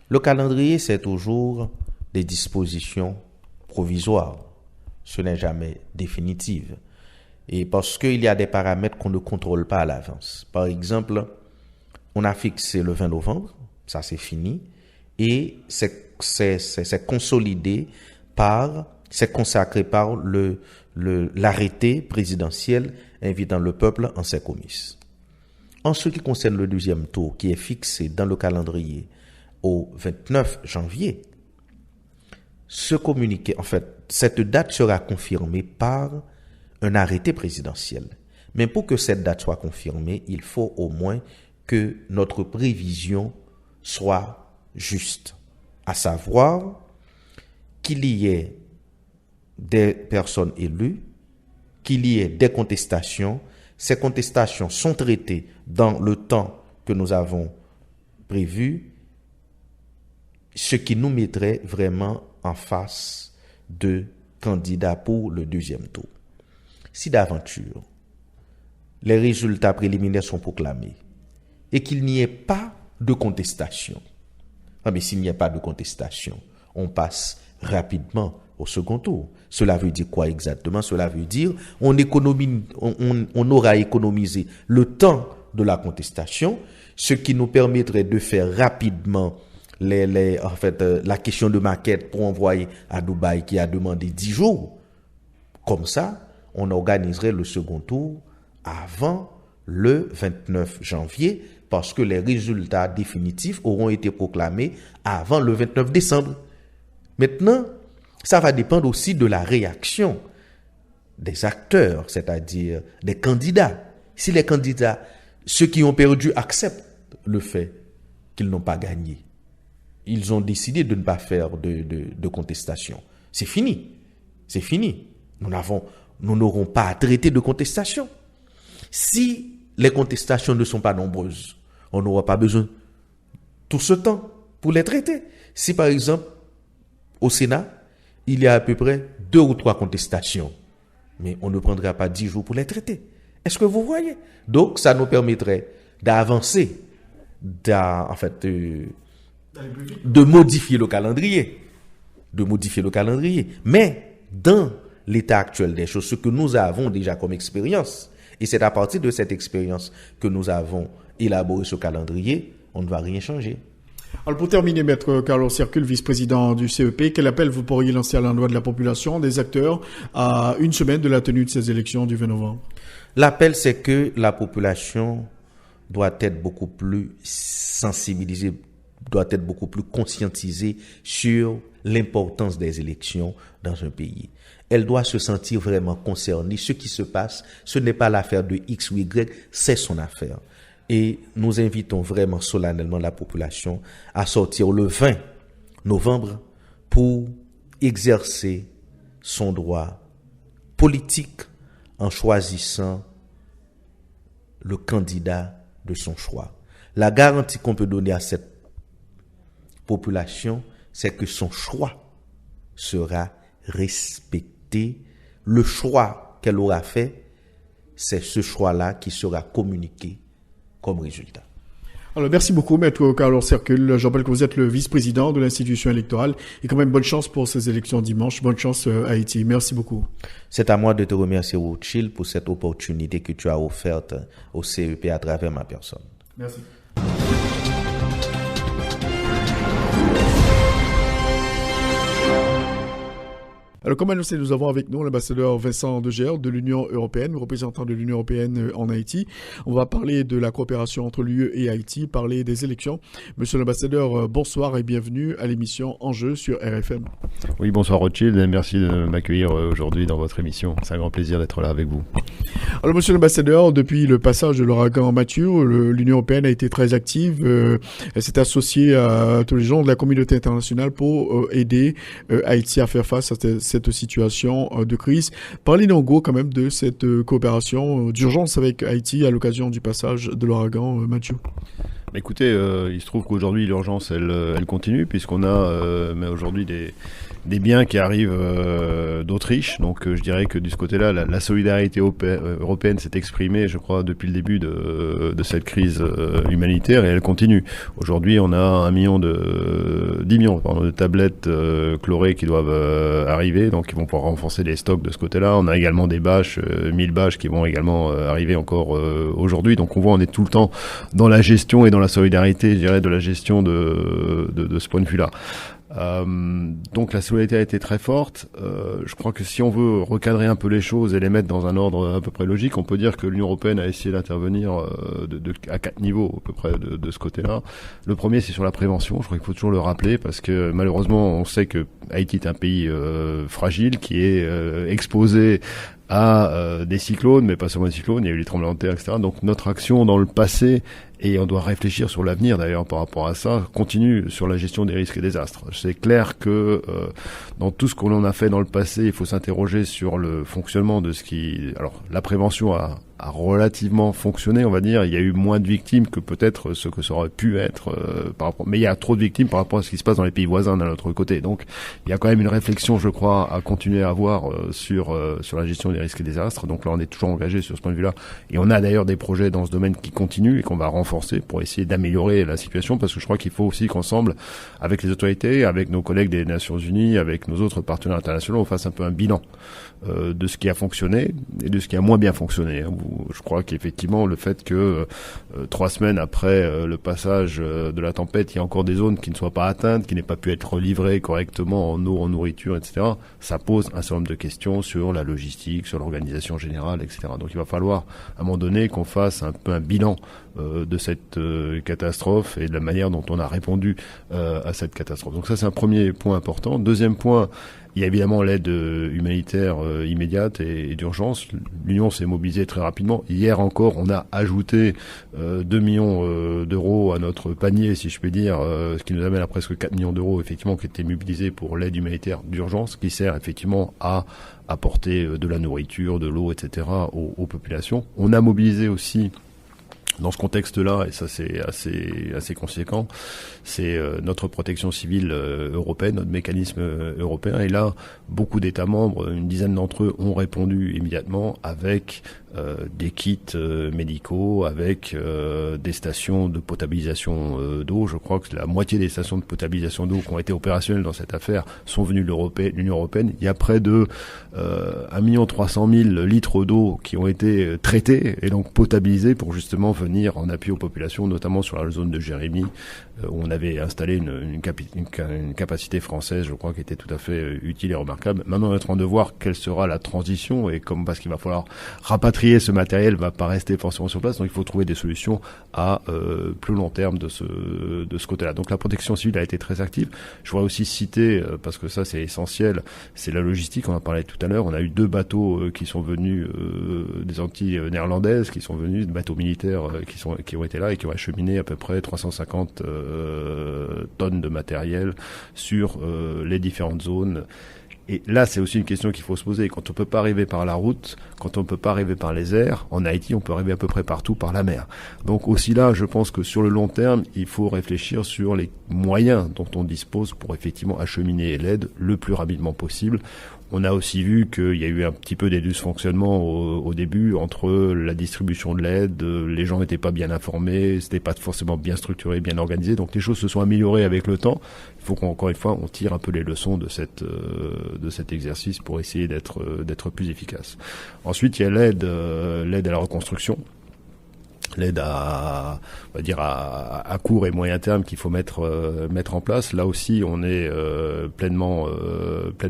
Speaker 3: le calendrier, c'est toujours des dispositions provisoires. Ce n'est jamais définitif. Et parce qu'il y a des paramètres qu'on ne contrôle pas à l'avance. Par exemple, on a fixé le 20 novembre, ça c'est fini, et c'est consolidé c'est consacré par l'arrêté présidentiel invitant le peuple en ses comices. En ce qui concerne le deuxième tour, qui est fixé dans le calendrier au 29 janvier, ce communiqué, en fait, cette date sera confirmée par un arrêté présidentiel. Mais pour que cette date soit confirmée, il faut au moins que notre prévision soit juste, à savoir qu'il y ait des personnes élues, qu'il y ait des contestations. Ces contestations sont traitées dans le temps que nous avons prévu, ce qui nous mettrait vraiment en face de candidats pour le deuxième tour. Si d'aventure, les résultats préliminaires sont proclamés et qu'il n'y ait pas de contestation, mais s'il n'y a pas de contestation, on passe rapidement au second tour. Cela veut dire quoi exactement? Cela veut dire on aura économisé le temps de la contestation, ce qui nous permettrait de faire rapidement la question de maquette pour envoyer à Dubaï qui a demandé 10 jours. Comme ça, on organiserait le second tour avant le 29 janvier parce que les résultats définitifs auront été proclamés avant le 29 décembre. Maintenant, ça va dépendre aussi de la réaction des acteurs, c'est-à-dire des candidats. Si les candidats, ceux qui ont perdu, acceptent le fait qu'ils n'ont pas gagné, ils ont décidé de ne pas faire de contestation. C'est fini. C'est fini. Nous n'aurons pas à traiter de contestation. Si les contestations ne sont pas nombreuses, on n'aura pas besoin tout ce temps pour les traiter. Si par exemple, au Sénat, il y a à peu près 2 ou 3 contestations, mais on ne prendra pas 10 jours pour les traiter. Est-ce que vous voyez? Donc, ça nous permettrait d'avancer, de modifier le calendrier. Mais, dans l'état actuel des choses, ce que nous avons déjà comme expérience, et c'est à partir de cette expérience que nous avons élaboré ce calendrier, on ne va rien changer.
Speaker 2: Alors pour terminer, Maître Carlos Hercule, vice-président du CEP, quel appel vous pourriez lancer à l'endroit de la population, des acteurs, à une semaine de la tenue de ces élections du 20 novembre?
Speaker 3: L'appel, c'est que la population doit être beaucoup plus sensibilisée, doit être beaucoup plus conscientisée sur l'importance des élections dans un pays. Elle doit se sentir vraiment concernée. Ce qui se passe, ce n'est pas l'affaire de X ou Y, c'est son affaire. Et nous invitons vraiment solennellement la population à sortir le 20 novembre pour exercer son droit politique en choisissant le candidat de son choix. La garantie qu'on peut donner à cette population, c'est que son choix sera respecté. Le choix qu'elle aura fait, c'est ce choix-là qui sera communiqué comme résultat.
Speaker 2: Alors, merci beaucoup, Maître Carlos Cercule. Je rappelle que vous êtes le vice-président de l'institution électorale. Et quand même, bonne chance pour ces élections dimanche. Bonne chance, Haïti. Merci beaucoup.
Speaker 3: C'est à moi de te remercier, Rothschild, pour cette opportunité que tu as offerte au CEP à travers ma personne.
Speaker 2: Merci. Alors, comme annoncé, nous avons avec nous l'ambassadeur Vincent Deger de l'Union européenne, représentant de l'Union européenne en Haïti. On va parler de la coopération entre l'UE et Haïti, parler des élections. Monsieur l'ambassadeur, bonsoir et bienvenue à l'émission Enjeux sur RFM.
Speaker 4: Oui, bonsoir Rothschild et merci de m'accueillir aujourd'hui dans votre émission. C'est un grand plaisir d'être là avec vous.
Speaker 2: Alors, monsieur l'ambassadeur, depuis le passage de l'ouragan Mathieu, l'Union européenne a été très active. Elle s'est associée à tous les gens de la communauté internationale pour aider Haïti à faire face à cette situation de crise. Parlez-nous quand même de cette coopération d'urgence avec Haïti à l'occasion du passage de l'ouragan Mathieu.
Speaker 4: Écoutez, il se trouve qu'aujourd'hui l'urgence elle continue puisqu'on a mais aujourd'hui des biens qui arrivent d'Autriche. Donc je dirais que de ce côté-là, la solidarité européenne s'est exprimée, je crois, depuis le début de cette crise humanitaire et elle continue. Aujourd'hui, on a 10 millions de tablettes chlorées qui doivent arriver, donc ils vont pouvoir renforcer les stocks de ce côté-là. On a également des bâches, 1000 bâches qui vont également arriver encore aujourd'hui. Donc on voit, on est tout le temps dans la gestion et dans la solidarité, je dirais, de la gestion de ce point de vue-là. Donc la solidarité a été très forte. Je crois que si on veut recadrer un peu les choses et les mettre dans un ordre à peu près logique, on peut dire que l'Union européenne a essayé d'intervenir à 4 niveaux à peu près de ce côté-là. Le premier, c'est sur la prévention. Je crois qu'il faut toujours le rappeler parce que malheureusement, on sait que Haïti est un pays fragile qui est exposé à des cyclones, mais pas seulement des cyclones, il y a eu les tremblements de terre, etc. Donc notre action dans le passé, et on doit réfléchir sur l'avenir d'ailleurs par rapport à ça, continue sur la gestion des risques et désastres. C'est clair que dans tout ce que l'on a fait dans le passé, il faut s'interroger sur le fonctionnement de ce qui... Alors la prévention a relativement fonctionné, on va dire. Il y a eu moins de victimes que peut-être ce que ça aurait pu être par rapport... Mais il y a trop de victimes par rapport à ce qui se passe dans les pays voisins d'un autre côté. Donc il y a quand même une réflexion, je crois, à continuer à avoir sur la gestion des risques et désastres. Donc là, on est toujours engagé sur ce point de vue-là. Et on a d'ailleurs des projets dans ce domaine qui continuent et qu'on va renforcer pour essayer d'améliorer la situation, parce que je crois qu'il faut aussi qu'ensemble, avec les autorités, avec nos collègues des Nations Unies, avec nos autres partenaires internationaux, on fasse un peu un bilan de ce qui a fonctionné et de ce qui a moins bien fonctionné. Je crois qu'effectivement, le fait que 3 semaines après le passage de la tempête, il y a encore des zones qui ne soient pas atteintes, qui n'aient pas pu être livrées correctement en eau, en nourriture, etc., ça pose un certain nombre de questions sur la logistique, sur l'organisation générale, etc. Donc il va falloir, à un moment donné, qu'on fasse un peu un bilan de cette catastrophe et de la manière dont on a répondu à cette catastrophe. Donc ça, c'est un premier point important. Deuxième point, il y a évidemment l'aide humanitaire immédiate et d'urgence. L'Union s'est mobilisée très rapidement. Hier encore, on a ajouté 2 millions d'euros à notre panier, si je puis dire, ce qui nous amène à presque 4 millions d'euros, effectivement, qui étaient mobilisés pour l'aide humanitaire d'urgence, qui sert effectivement à apporter de la nourriture, de l'eau, etc. aux populations. On a mobilisé aussi, dans ce contexte-là, et ça c'est assez conséquent, c'est notre protection civile européenne, notre mécanisme européen. Et là, beaucoup d'États membres, une dizaine d'entre eux, ont répondu immédiatement avec des kits médicaux, avec des stations de potabilisation d'eau. Je crois que la moitié des stations de potabilisation d'eau qui ont été opérationnelles dans cette affaire sont venues de l'Union européenne. Il y a près de 1 300 000 litres d'eau qui ont été traités et donc potabilisés pour justement venir en appui aux populations, notamment sur la zone de Jérémie, où on avait installé une capacité française, je crois, qui était tout à fait utile et remarquable. Maintenant, on est en train de voir quelle sera la transition, et parce qu'il va falloir rapatrier ce matériel, va pas rester forcément sur place, donc il faut trouver des solutions à plus long terme de ce côté-là. Donc la protection civile a été très active. Je voudrais aussi citer, parce que ça c'est essentiel, c'est la logistique, on en parlait tout à l'heure. On a eu 2 bateaux qui sont venus des Antilles néerlandaises, qui sont venus, des bateaux militaires qui ont été là et qui ont acheminé à peu près 350 tonnes de matériel sur les différentes zones Et là, c'est aussi une question qu'il faut se poser. Quand on peut pas arriver par la route, quand on peut pas arriver par les airs, en Haïti, on peut arriver à peu près partout par la mer. Donc aussi là, je pense que sur le long terme, il faut réfléchir sur les moyens dont on dispose pour effectivement acheminer l'aide le plus rapidement possible. On a aussi vu qu'il y a eu un petit peu des dysfonctionnements au début entre la distribution de l'aide, les gens n'étaient pas bien informés, c'était pas forcément bien structuré, bien organisé, donc les choses se sont améliorées avec le temps. Il faut qu'encore une fois, on tire un peu les leçons de cet exercice pour essayer d'être plus efficace. Ensuite, il y a l'aide à la reconstruction. L'aide à court et moyen terme qu'il faut mettre en place. Là aussi, on est pleinement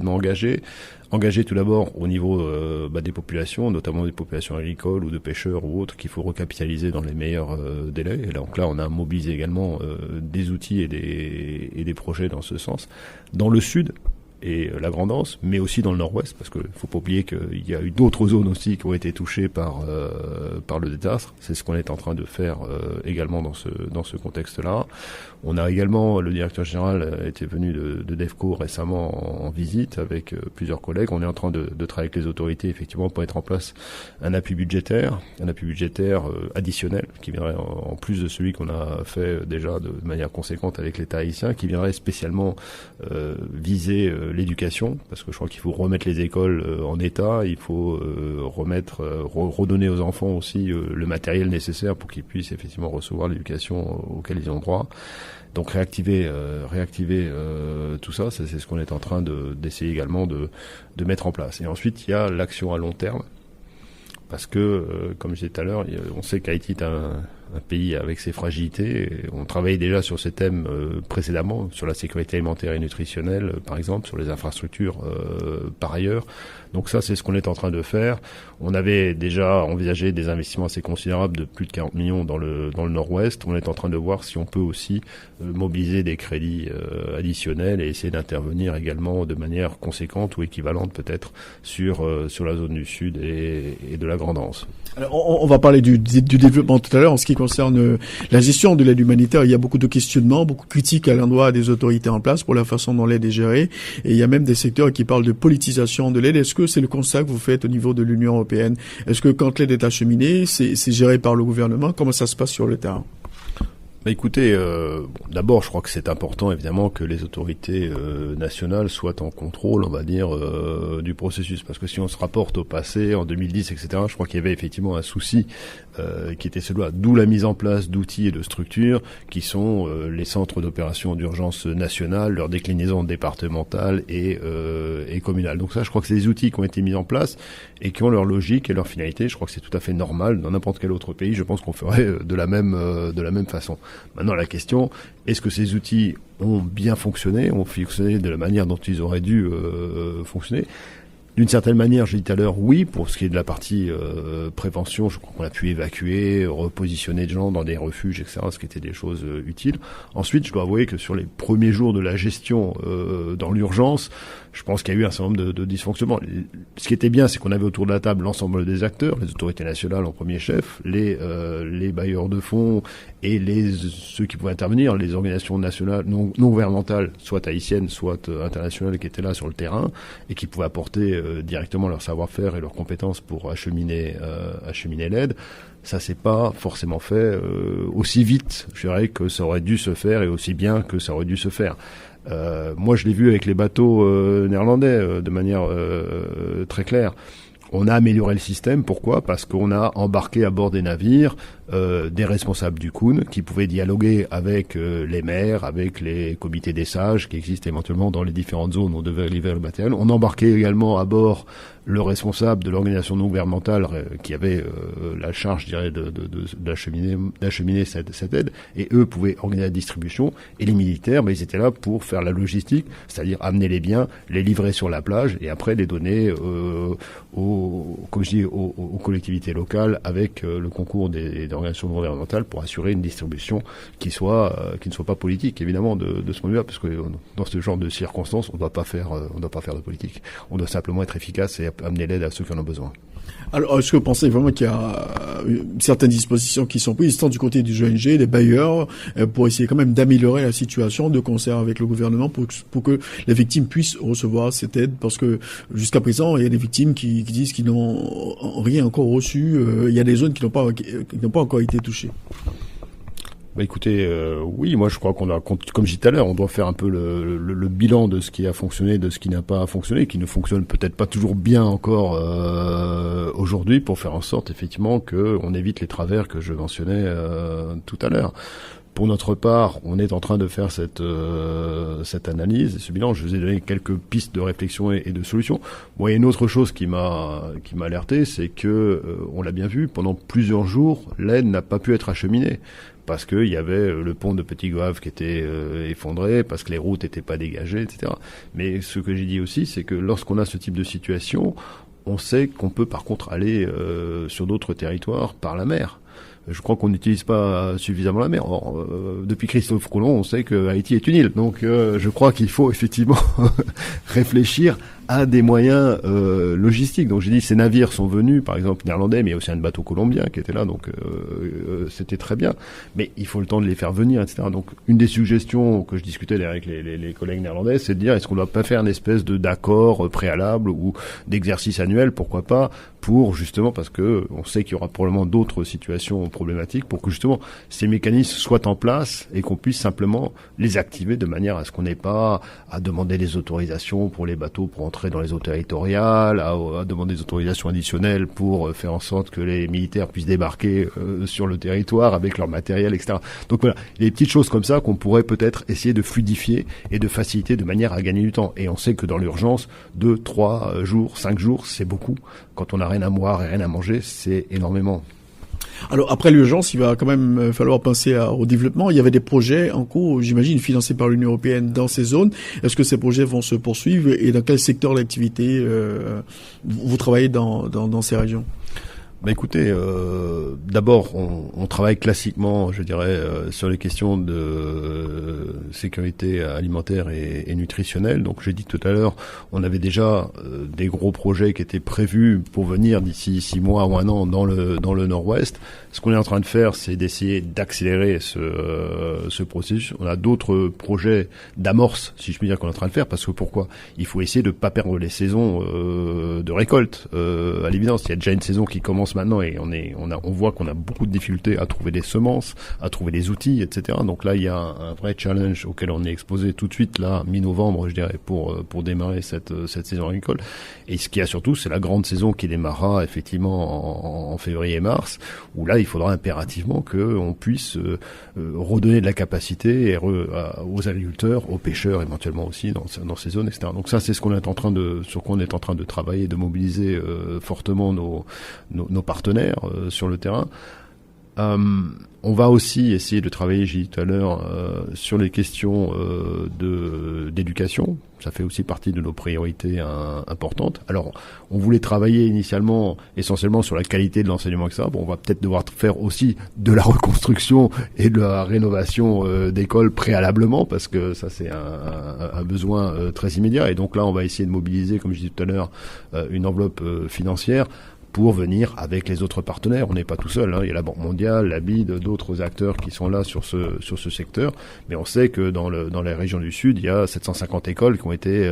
Speaker 4: engagé. Engagé tout d'abord au niveau des populations, notamment des populations agricoles ou de pêcheurs ou autres, qu'il faut recapitaliser dans les meilleurs délais. Et donc là, on a mobilisé également des outils et des projets dans ce sens. Dans le sud et la Grande-Anse, mais aussi dans le nord-ouest, parce que faut pas oublier qu'il y a eu d'autres zones aussi qui ont été touchées par le désastre. C'est ce qu'on est en train de faire également dans ce contexte-là. On a également, le directeur général était venu de DEFCO récemment en visite avec plusieurs collègues. On est en train de travailler avec les autorités effectivement pour mettre en place un appui budgétaire additionnel qui viendrait en plus de celui qu'on a fait déjà de manière conséquente avec l'État haïtien, qui viendrait spécialement viser l'éducation, parce que je crois qu'il faut remettre les écoles en état, il faut redonner aux enfants aussi le matériel nécessaire pour qu'ils puissent effectivement recevoir l'éducation auquel ils ont droit. Donc réactiver tout ça, c'est ce qu'on est en train d'essayer également de mettre en place. Et ensuite, il y a l'action à long terme, parce que, comme je disais tout à l'heure, on sait qu'Haïti est un pays avec ses fragilités. On travaillait déjà sur ces thèmes précédemment, sur la sécurité alimentaire et nutritionnelle, par exemple, sur les infrastructures par ailleurs. Donc ça, c'est ce qu'on est en train de faire. On avait déjà envisagé des investissements assez considérables de plus de 40 millions dans le nord-ouest. On est en train de voir si on peut aussi mobiliser des crédits additionnels et essayer d'intervenir également de manière conséquente ou équivalente peut-être sur la zone du sud et de la Grande-Anse.
Speaker 2: Alors, on va parler du développement tout à l'heure. En ce qui concerne la gestion de l'aide humanitaire, il y a beaucoup de questionnements, beaucoup de critiques à l'endroit des autorités en place pour la façon dont l'aide est gérée. Et il y a même des secteurs qui parlent de politisation de l'aide. Est-ce que c'est le constat que vous faites au niveau de l'Union européenne? Est-ce que quand l'aide est acheminée, c'est géré par le gouvernement? Comment ça se passe sur le terrain?
Speaker 4: Écoutez, d'abord, je crois que c'est important, évidemment, que les autorités nationales soient en contrôle, on va dire, du processus. Parce que si on se rapporte au passé, en 2010, etc., je crois qu'il y avait effectivement un souci qui était celui-là. D'où la mise en place d'outils et de structures qui sont les centres d'opération d'urgence nationale, leur déclinaison départementale et communale. Donc ça, je crois que c'est des outils qui ont été mis en place et qui ont leur logique et leur finalité. Je crois que c'est tout à fait normal. Dans n'importe quel autre pays, je pense qu'on ferait de la même façon. Maintenant, la question, est-ce que ces outils ont bien fonctionné, ont fonctionné de la manière dont ils auraient dû fonctionner? D'une certaine manière, j'ai dit tout à l'heure, oui, pour ce qui est de la partie prévention, je crois qu'on a pu évacuer, repositionner des gens dans des refuges, etc., ce qui était des choses utiles. Ensuite, je dois avouer que sur les premiers jours de la gestion dans l'urgence, je pense qu'il y a eu un certain nombre de dysfonctionnements. Ce qui était bien, c'est qu'on avait autour de la table l'ensemble des acteurs, les autorités nationales en premier chef, les bailleurs de fonds et ceux qui pouvaient intervenir, les organisations nationales non gouvernementales, soit haïtiennes, soit internationales, qui étaient là sur le terrain et qui pouvaient apporter directement leur savoir-faire et leurs compétences pour acheminer l'aide. Ça s'est pas forcément fait aussi vite, je dirais, que ça aurait dû se faire et aussi bien que ça aurait dû se faire. Moi, je l'ai vu avec les bateaux néerlandais de manière très claire. On a amélioré le système. Pourquoi? Parce qu'on a embarqué à bord des navires des responsables du COUN qui pouvaient dialoguer avec les maires, avec les comités des sages qui existent éventuellement dans les différentes zones où on devait livrer le matériel. On embarquait également à bord le responsable de l'organisation non gouvernementale qui avait la charge, je dirais, d'acheminer cette aide. Et eux pouvaient organiser la distribution. Et les militaires, ils étaient là pour faire la logistique, c'est-à-dire amener les biens, les livrer sur la plage et après les donner aux collectivités locales avec le concours des organisations gouvernementales pour assurer une distribution qui ne soit pas politique, évidemment, de ce point de vue-là, parce que dans ce genre de circonstances, on ne doit pas faire de politique. On doit simplement être efficace et amener l'aide à ceux qui en ont besoin.
Speaker 2: Alors, est-ce que vous pensez vraiment qu'il y a certaines dispositions qui sont prises, tant du côté du ONG, des bailleurs, pour essayer quand même d'améliorer la situation de concert avec le gouvernement pour que les victimes puissent recevoir cette aide? Parce que jusqu'à présent, il y a des victimes qui disent qu'ils n'ont rien encore reçu. Il y a des zones qui n'ont pas encore été touchées.
Speaker 4: Bah écoutez, oui, moi je crois qu'on a, comme je disais tout à l'heure, on doit faire un peu le bilan de ce qui a fonctionné, de ce qui n'a pas fonctionné, qui ne fonctionne peut-être pas toujours bien encore aujourd'hui, pour faire en sorte effectivement qu'on évite les travers que je mentionnais tout à l'heure. Pour notre part, on est en train de faire cette analyse et ce bilan. Je vous ai donné quelques pistes de réflexion et de solutions. Moi, il y a une autre chose qui m'a alerté, c'est que on l'a bien vu, pendant plusieurs jours, l'aide n'a pas pu être acheminée. Parce qu'il y avait le pont de Petit Goave qui était effondré, parce que les routes n'étaient pas dégagées, etc. Mais ce que j'ai dit aussi, c'est que lorsqu'on a ce type de situation, on sait qu'on peut par contre aller sur d'autres territoires par la mer. Je crois qu'on n'utilise pas suffisamment la mer. Or, depuis Christophe Colomb, on sait que Haïti est une île. Donc, je crois qu'il faut effectivement réfléchir à des moyens logistiques. Donc j'ai dit, ces navires sont venus, par exemple néerlandais, mais il y a aussi un bateau colombien qui était là, donc c'était très bien. Mais il faut le temps de les faire venir, etc. Donc une des suggestions que je discutais avec les collègues néerlandais, c'est de dire, est-ce qu'on ne doit pas faire une espèce d'accord préalable ou d'exercice annuel, pourquoi pas, pour justement, parce que on sait qu'il y aura probablement d'autres situations problématiques, pour que justement ces mécanismes soient en place et qu'on puisse simplement les activer de manière à ce qu'on n'ait pas à demander des autorisations pour les bateaux pour entrer dans les eaux territoriales, à demander des autorisations additionnelles pour faire en sorte que les militaires puissent débarquer sur le territoire avec leur matériel, etc. Donc voilà, il y a des petites choses comme ça qu'on pourrait peut-être essayer de fluidifier et de faciliter de manière à gagner du temps. Et on sait que dans l'urgence, 2, 3 jours, 5 jours, c'est beaucoup. Quand on n'a rien à boire et rien à manger, c'est énormément.
Speaker 2: Alors après l'urgence, il va quand même falloir penser au développement. Il y avait des projets en cours, j'imagine, financés par l'Union européenne dans ces zones. Est-ce que ces projets vont se poursuivre et dans quel secteur d'activité vous travaillez dans ces régions?
Speaker 4: Bah écoutez, d'abord on travaille classiquement, je dirais, sur les questions de sécurité alimentaire et nutritionnelle. Donc j'ai dit tout à l'heure, on avait déjà des gros projets qui étaient prévus pour venir d'ici 6 mois ou 1 an dans le Nord-Ouest. Ce qu'on est en train de faire, c'est d'essayer d'accélérer ce processus. On a d'autres projets d'amorce, si je puis dire, qu'on est en train de faire, parce que pourquoi? Il faut essayer de pas perdre les saisons de récolte. À l'évidence, il y a déjà une saison qui commence maintenant et on voit qu'on a beaucoup de difficultés à trouver des semences, à trouver des outils, etc. Donc là, il y a un vrai challenge auquel on est exposé tout de suite, là, mi-novembre, je dirais, pour démarrer cette saison agricole. Et ce qu'il y a surtout, c'est la grande saison qui démarrera effectivement en février et mars, où là, il faudra impérativement qu'on puisse redonner de la capacité aux agriculteurs, aux pêcheurs éventuellement aussi dans ces zones, etc. Donc ça, c'est ce sur quoi on est en train de travailler, de mobiliser fortement nos partenaires sur le terrain. On va aussi essayer de travailler, j'ai dit tout à l'heure, sur les questions d'éducation. Ça fait aussi partie de nos priorités importantes. Alors, on voulait travailler initialement essentiellement sur la qualité de l'enseignement, etc. Bon, on va peut-être devoir faire aussi de la reconstruction et de la rénovation d'écoles préalablement, parce que ça, c'est un besoin très immédiat. Et donc là, on va essayer de mobiliser, comme je disais tout à l'heure, une enveloppe financière pour venir avec les autres partenaires. On n'est pas tout seul, hein. Il y a la Banque mondiale, la BID, d'autres acteurs qui sont là sur ce secteur. Mais on sait que dans les régions du Sud, il y a 750 écoles qui ont été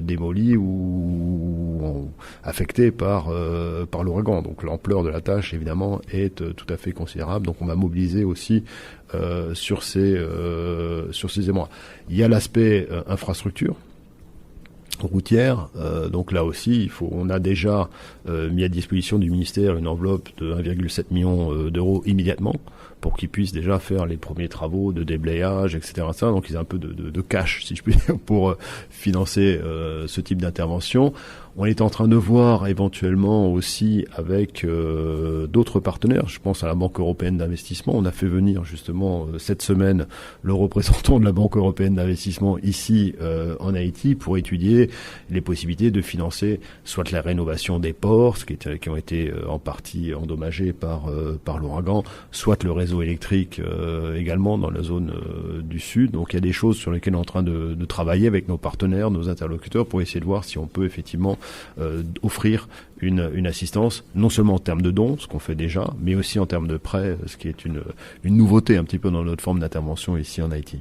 Speaker 4: démolies ou affectées par l'ouragan. Donc l'ampleur de la tâche, évidemment, est tout à fait considérable. Donc on va mobiliser aussi sur ces éléments. Il y a l'aspect infrastructure routière, donc là aussi on a déjà mis à disposition du ministère une enveloppe de 1,7 million d'euros immédiatement pour qu'ils puissent déjà faire les premiers travaux de déblayage, etc. Donc ils ont un peu de cash, si je puis dire, pour financer ce type d'intervention. On est en train de voir éventuellement aussi avec d'autres partenaires. Je pense à la Banque européenne d'investissement. On a fait venir justement cette semaine le représentant de la Banque européenne d'investissement ici en Haïti pour étudier les possibilités de financer soit la rénovation des ports, qui ont été en partie endommagés par l'ouragan, soit le réseau électrique également dans la zone du sud. Donc il y a des choses sur lesquelles on est en train de travailler avec nos partenaires, nos interlocuteurs, pour essayer de voir si on peut effectivement offrir une assistance, non seulement en termes de dons, ce qu'on fait déjà, mais aussi en termes de prêts, ce qui est une nouveauté un petit peu dans notre forme d'intervention ici en Haïti.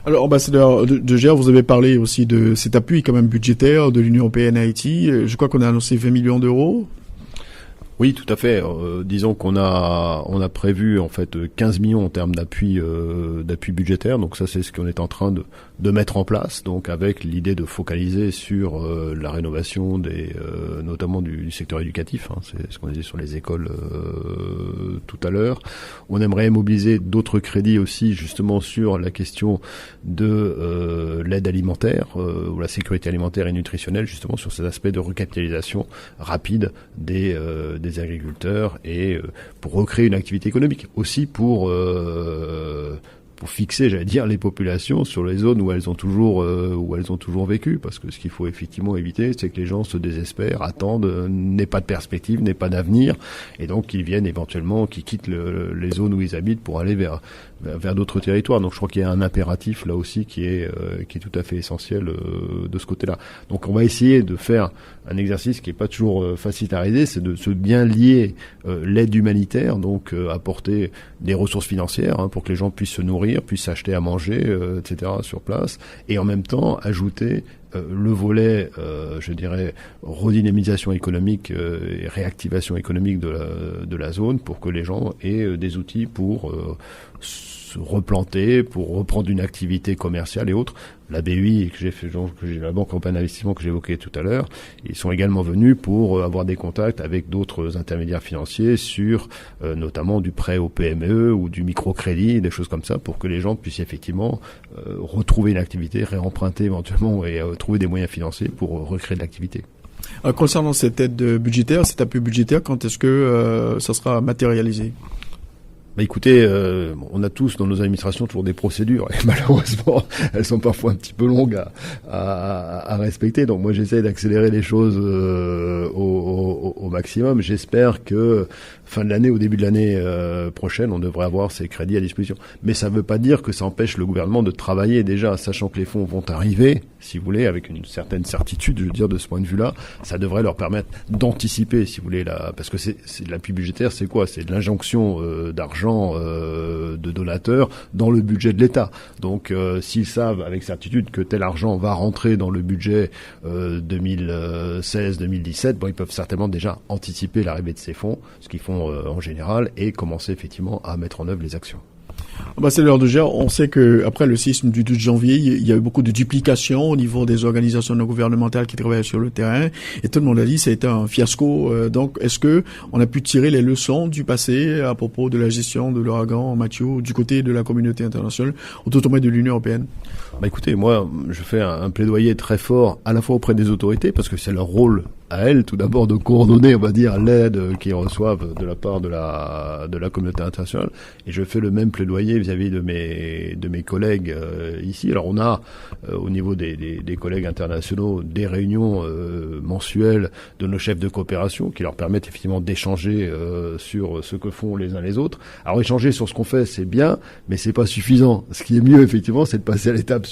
Speaker 2: Alors, ambassadeur de Gers, vous avez parlé aussi de cet appui quand même budgétaire de l'Union européenne à Haïti. Je crois qu'on a annoncé 20 millions d'euros.
Speaker 4: Oui, tout à fait. Disons qu'on a prévu en fait 15 millions en termes d'appui budgétaire. Donc ça, c'est ce qu'on est en train de mettre en place. Donc avec l'idée de focaliser sur la rénovation notamment du secteur éducatif. C'est ce qu'on disait sur les écoles tout à l'heure. On aimerait mobiliser d'autres crédits aussi justement sur la question de l'aide alimentaire ou la sécurité alimentaire et nutritionnelle, justement sur ces aspects de recapitalisation rapide des agriculteurs et pour recréer une activité économique. Aussi pour fixer, j'allais dire, les populations sur les zones où elles ont toujours vécu, parce que ce qu'il faut effectivement éviter, c'est que les gens se désespèrent, attendent, n'aient pas de perspective, n'aient pas d'avenir, et donc qu'ils viennent éventuellement, qu'ils quittent les zones où ils habitent pour aller vers d'autres territoires. Donc je crois qu'il y a un impératif là aussi qui est tout à fait essentiel de ce côté-là. Donc on va essayer de faire un exercice qui est pas toujours facile à réaliser, c'est de se bien lier l'aide humanitaire, donc apporter des ressources financières pour que les gens puissent se nourrir, puissent s'acheter à manger, etc. sur place, et en même temps ajouter le volet, je dirais, redynamisation économique et réactivation économique de la zone pour que les gens aient des outils pour se replanter, pour reprendre une activité commerciale et autres. La BUI, la Banque européenne d'investissement que j'évoquais tout à l'heure, ils sont également venus pour avoir des contacts avec d'autres intermédiaires financiers sur notamment du prêt au PME ou du microcrédit, des choses comme ça, pour que les gens puissent effectivement retrouver une activité, réemprunter éventuellement et trouver des moyens financiers pour recréer de l'activité.
Speaker 2: Concernant cette aide budgétaire, cet appui budgétaire, quand est-ce que ça sera matérialisé ?
Speaker 4: Écoutez, on a tous dans nos administrations toujours des procédures et malheureusement elles sont parfois un petit peu longues à respecter. Donc moi j'essaie d'accélérer les choses au maximum. J'espère que fin de l'année ou début de l'année prochaine on devrait avoir ces crédits à disposition. Mais ça ne veut pas dire que ça empêche le gouvernement de travailler déjà, sachant que les fonds vont arriver, si vous voulez, avec une certaine certitude, je veux dire, de ce point de vue-là. Ça devrait leur permettre d'anticiper, si vous voulez, parce que c'est de l'appui budgétaire, c'est quoi ? C'est de l'injonction d'argent de donateurs dans le budget de l'État. Donc s'ils savent avec certitude que tel argent va rentrer dans le budget 2016-2017, ils peuvent certainement déjà anticiper l'arrivée de ces fonds, ce qu'ils font en général, et commencer effectivement à mettre en œuvre les actions.
Speaker 2: Ambassadeur de Gers, on sait que après le séisme du 12 janvier, il y a eu beaucoup de duplications au niveau des organisations non gouvernementales qui travaillent sur le terrain, et tout le monde a dit que ça a été un fiasco. Donc, est-ce que on a pu tirer les leçons du passé à propos de la gestion de l'ouragan Mathieu du côté de la communauté internationale, ou tout au moins de l'Union européenne?
Speaker 4: Écoutez, moi, je fais un plaidoyer très fort à la fois auprès des autorités, parce que c'est leur rôle à elles, tout d'abord, de coordonner, on va dire, l'aide qu'ils reçoivent de la part de la communauté internationale. Et je fais le même plaidoyer vis-à-vis de mes collègues ici. Alors on a au niveau des collègues internationaux des réunions mensuelles de nos chefs de coopération qui leur permettent effectivement d'échanger sur ce que font les uns les autres. Alors échanger sur ce qu'on fait, c'est bien, mais c'est pas suffisant. Ce qui est mieux effectivement, c'est de passer à l'étape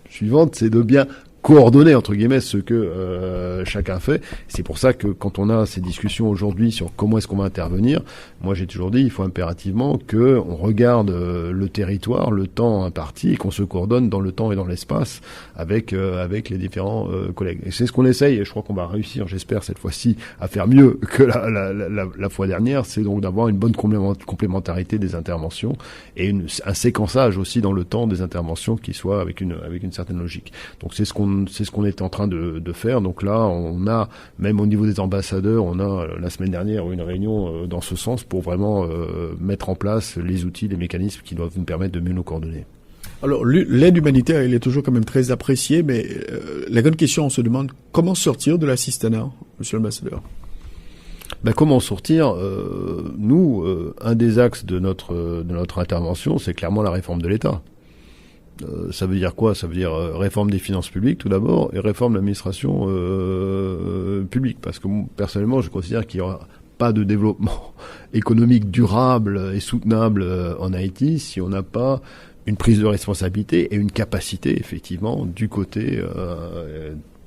Speaker 4: suivante, c'est de bien coordonner entre guillemets ce que chacun fait. C'est pour ça que quand on a ces discussions aujourd'hui sur comment est-ce qu'on va intervenir, moi j'ai toujours dit il faut impérativement que on regarde le territoire, le temps imparti et qu'on se coordonne dans le temps et dans l'espace avec les différents collègues. Et c'est ce qu'on essaye et je crois qu'on va réussir, j'espère cette fois-ci, à faire mieux que la fois dernière. C'est donc d'avoir une bonne complémentarité des interventions et un séquençage aussi dans le temps des interventions qui soit avec une certaine logique. Donc c'est ce qu'on est en train de faire. Donc là, on a, même au niveau des ambassadeurs, on a la semaine dernière une réunion dans ce sens pour vraiment mettre en place les outils, les mécanismes qui doivent nous permettre de mieux nous coordonner.
Speaker 2: Alors, l'aide humanitaire, elle est toujours quand même très appréciée, mais la grande question, on se demande comment sortir de l'assistanat, monsieur l'ambassadeur?
Speaker 4: Comment sortir nous, un des axes de notre intervention, c'est clairement la réforme de l'État. Ça veut dire quoi? Ça veut dire réforme des finances publiques tout d'abord et réforme de l'administration publique. Parce que personnellement, je considère qu'il n'y aura pas de développement économique durable et soutenable en Haïti si on n'a pas une prise de responsabilité et une capacité effectivement du côté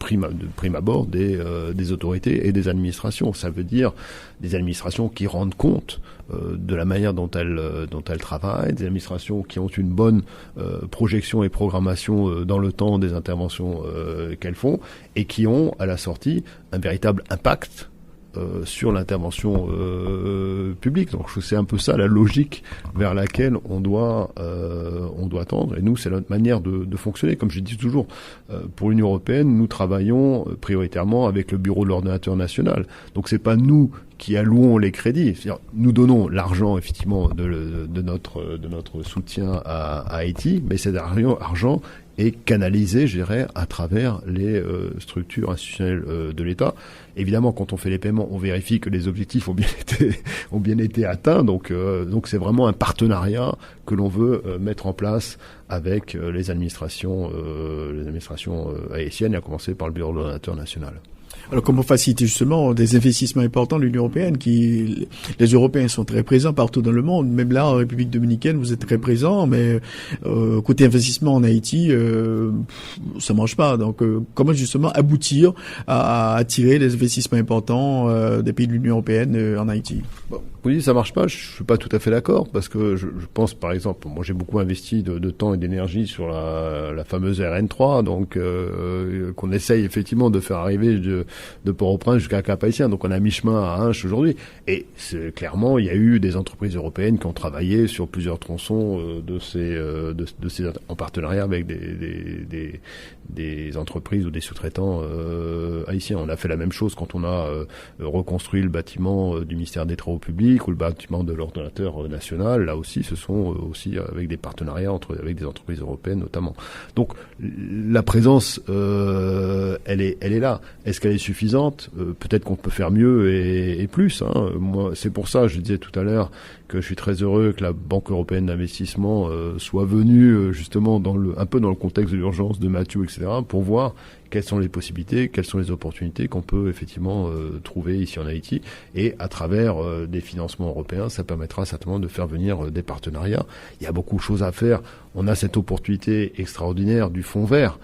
Speaker 4: prime abord des autorités et des administrations. Ça veut dire des administrations qui rendent compte de la manière dont elles travaillent, des administrations qui ont une bonne projection et programmation dans le temps des interventions qu'elles font, et qui ont à la sortie un véritable impact sur l'intervention publique. Donc c'est un peu ça la logique vers laquelle on doit tendre. Et nous, c'est notre manière de fonctionner. Comme je dis toujours, pour l'Union européenne, nous travaillons prioritairement avec le bureau de l'ordonnateur national. Donc c'est pas nous qui allouons les crédits. C'est-à-dire, nous donnons l'argent effectivement de notre soutien à Haïti, mais cet argent est canalisé, je dirais, à travers les structures institutionnelles de l'État. Évidemment, quand on fait les paiements, on vérifie que les objectifs ont bien été atteints. Donc c'est vraiment un partenariat que l'on veut mettre en place avec les administrations haïtiennes, à commencer par le bureau de l'ordonnateur national.
Speaker 2: Alors, comment faciliter justement des investissements importants de l'Union européenne les Européens sont très présents partout dans le monde. Même là, en République dominicaine, vous êtes très présents, mais côté investissement en Haïti, ça marche pas. Donc, comment justement aboutir à attirer des investissements importants des pays de l'Union européenne en Haïti?
Speaker 4: Bon. Oui, ça marche pas. Je suis pas tout à fait d'accord, parce que je pense, par exemple, moi j'ai beaucoup investi de temps et d'énergie sur la fameuse RN3, donc qu'on essaye effectivement de faire arriver de Port-au-Prince jusqu'à Cap-Haïtien. Donc on a mi-chemin à Hinche aujourd'hui. Et clairement, il y a eu des entreprises européennes qui ont travaillé sur plusieurs tronçons de ces en partenariat avec des entreprises ou des sous-traitants haïtiens. On a fait la même chose quand on a reconstruit le bâtiment du ministère des Travaux publics ou le bâtiment de l'ordonnateur national. Là aussi, ce sont aussi avec des partenariats avec des entreprises européennes notamment. Donc la présence, elle est là. Est-ce qu'elle est suffisante? Peut-être qu'on peut faire mieux et plus. Hein. Moi, c'est pour ça, je disais tout à l'heure, que je suis très heureux que la Banque européenne d'investissement soit venue justement un peu dans le contexte de l'urgence de Mathieu, etc., pour voir quelles sont les possibilités, quelles sont les opportunités qu'on peut effectivement trouver ici en Haïti. Et à travers des financements européens, ça permettra certainement de faire venir des partenariats. Il y a beaucoup de choses à faire. On a cette opportunité extraordinaire du Fonds vert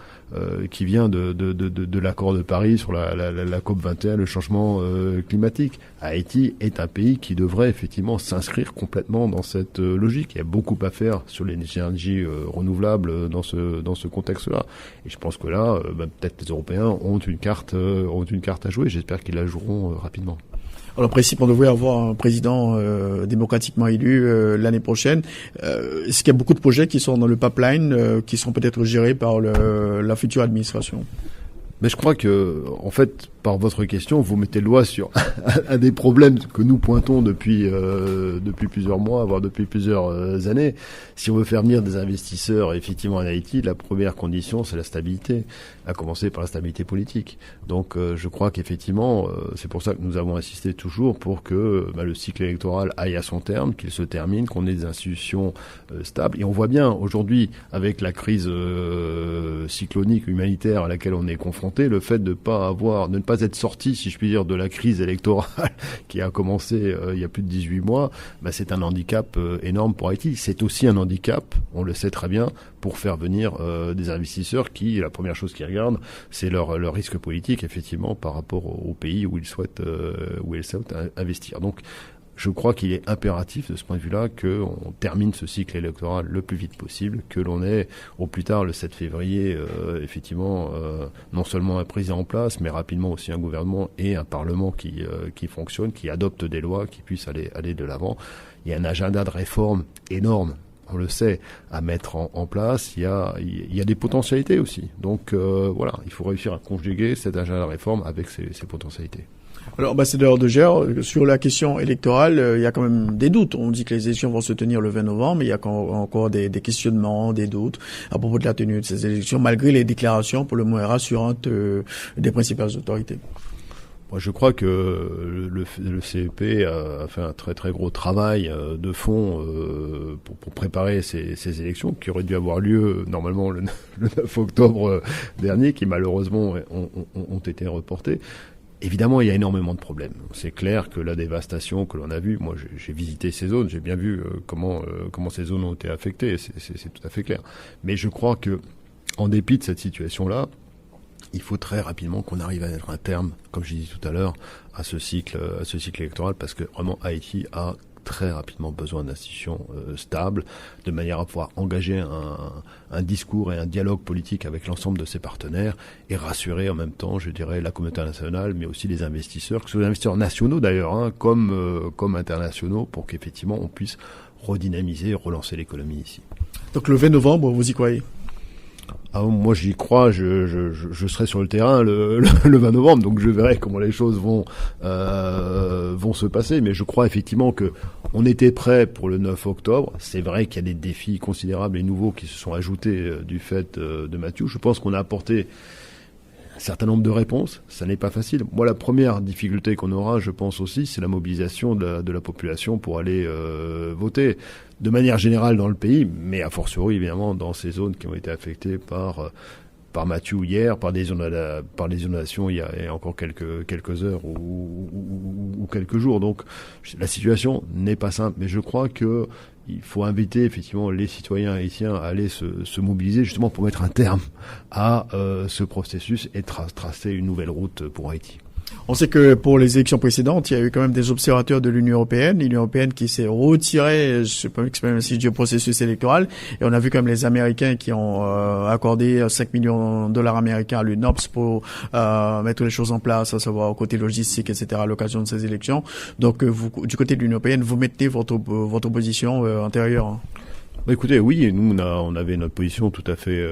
Speaker 4: qui vient de l'accord de Paris sur la COP 21, le changement climatique. Haïti est un pays qui devrait effectivement s'inscrire complètement dans cette logique. Il y a beaucoup à faire sur les énergies renouvelables dans ce contexte-là. Et je pense que là, peut-être les Européens ont une carte à jouer. J'espère qu'ils la joueront rapidement.
Speaker 2: Alors, en principe, on devrait avoir un président démocratiquement élu l'année prochaine. Est-ce qu'il y a beaucoup de projets qui sont dans le pipeline, qui sont peut-être gérés par la future administration?
Speaker 4: Mais je crois que, en fait, par votre question, vous mettez le doigt sur un des problèmes que nous pointons depuis plusieurs mois, voire depuis plusieurs années. Si on veut faire venir des investisseurs effectivement en Haïti, la première condition, c'est la stabilité, à commencer par la stabilité politique. Donc, je crois qu'effectivement, c'est pour ça que nous avons insisté toujours pour que le cycle électoral aille à son terme, qu'il se termine, qu'on ait des institutions stables. Et on voit bien aujourd'hui, avec la crise cyclonique humanitaire à laquelle on est confronté, le fait de ne pas être sorti, si je puis dire, de la crise électorale qui a commencé il y a plus de 18 mois, c'est un handicap énorme pour Haïti. C'est aussi un handicap, on le sait très bien, pour faire venir des investisseurs qui, la première chose qu'ils regardent, c'est leur risque politique, effectivement, par rapport au pays où ils souhaitent investir. Donc, je crois qu'il est impératif de ce point de vue-là qu'on termine ce cycle électoral le plus vite possible, que l'on ait au plus tard le 7 février effectivement non seulement un président en place, mais rapidement aussi un gouvernement et un parlement qui fonctionne, qui adopte des lois, qui puissent aller de l'avant. Il y a un agenda de réforme énorme, on le sait, à mettre en place. Il y a des potentialités aussi. Donc voilà, il faut réussir à conjuguer cet agenda de réforme avec ces potentialités.
Speaker 2: Alors, ambassadeur de Gers, sur la question électorale, il y a quand même des doutes. On dit que les élections vont se tenir le 20 novembre, mais il y a encore des questionnements, des doutes à propos de la tenue de ces élections, malgré les déclarations pour le moins rassurantes des principales autorités.
Speaker 4: Moi, je crois que le CEP a fait un très très gros travail de fond pour préparer ces élections qui auraient dû avoir lieu normalement le 9 octobre dernier, qui malheureusement ont été reportées. Évidemment, il y a énormément de problèmes. C'est clair que la dévastation que l'on a vue, moi j'ai visité ces zones, j'ai bien vu comment ces zones ont été affectées, c'est tout à fait clair. Mais je crois que, en dépit de cette situation-là, il faut très rapidement qu'on arrive à mettre un terme, comme je disais tout à l'heure, à ce cycle électoral, parce que vraiment Haïti a très rapidement besoin d'institutions stables, de manière à pouvoir engager un discours et un dialogue politique avec l'ensemble de ses partenaires et rassurer en même temps, je dirais, la communauté internationale, mais aussi les investisseurs, que ce soit les investisseurs nationaux d'ailleurs, comme internationaux, pour qu'effectivement on puisse redynamiser et relancer l'économie ici.
Speaker 2: Donc le 20 novembre, vous y croyez?
Speaker 4: Moi j'y crois, je serai sur le terrain le 20 novembre, donc je verrai comment les choses vont se passer, mais je crois effectivement que on était prêt pour le 9 octobre. C'est vrai qu'il y a des défis considérables et nouveaux qui se sont ajoutés du fait de Mathieu. Je pense qu'on a apporté un certain nombre de réponses, ça n'est pas facile. Moi, la première difficulté qu'on aura, je pense aussi, c'est la mobilisation de la population pour aller voter. De manière générale dans le pays, mais a fortiori évidemment dans ces zones qui ont été affectées par Mathieu hier, par des inondations il y a encore quelques heures ou quelques jours. Donc la situation n'est pas simple, mais je crois que il faut inviter effectivement les citoyens haïtiens à aller se mobiliser justement pour mettre un terme à ce processus et tracer une nouvelle route pour Haïti.
Speaker 2: On sait que pour les élections précédentes, il y a eu quand même des observateurs de l'Union européenne qui s'est retirée, je peux m'exprimer ainsi, du processus électoral. Et on a vu comme les Américains qui ont accordé 5 millions de dollars américains à l'UNOPS pour mettre les choses en place, à savoir au côté logistique, etc., à l'occasion de ces élections. Donc, vous, du côté de l'Union européenne, vous mettez votre position antérieure.
Speaker 4: Bah écoutez, oui, nous on avait notre position tout à fait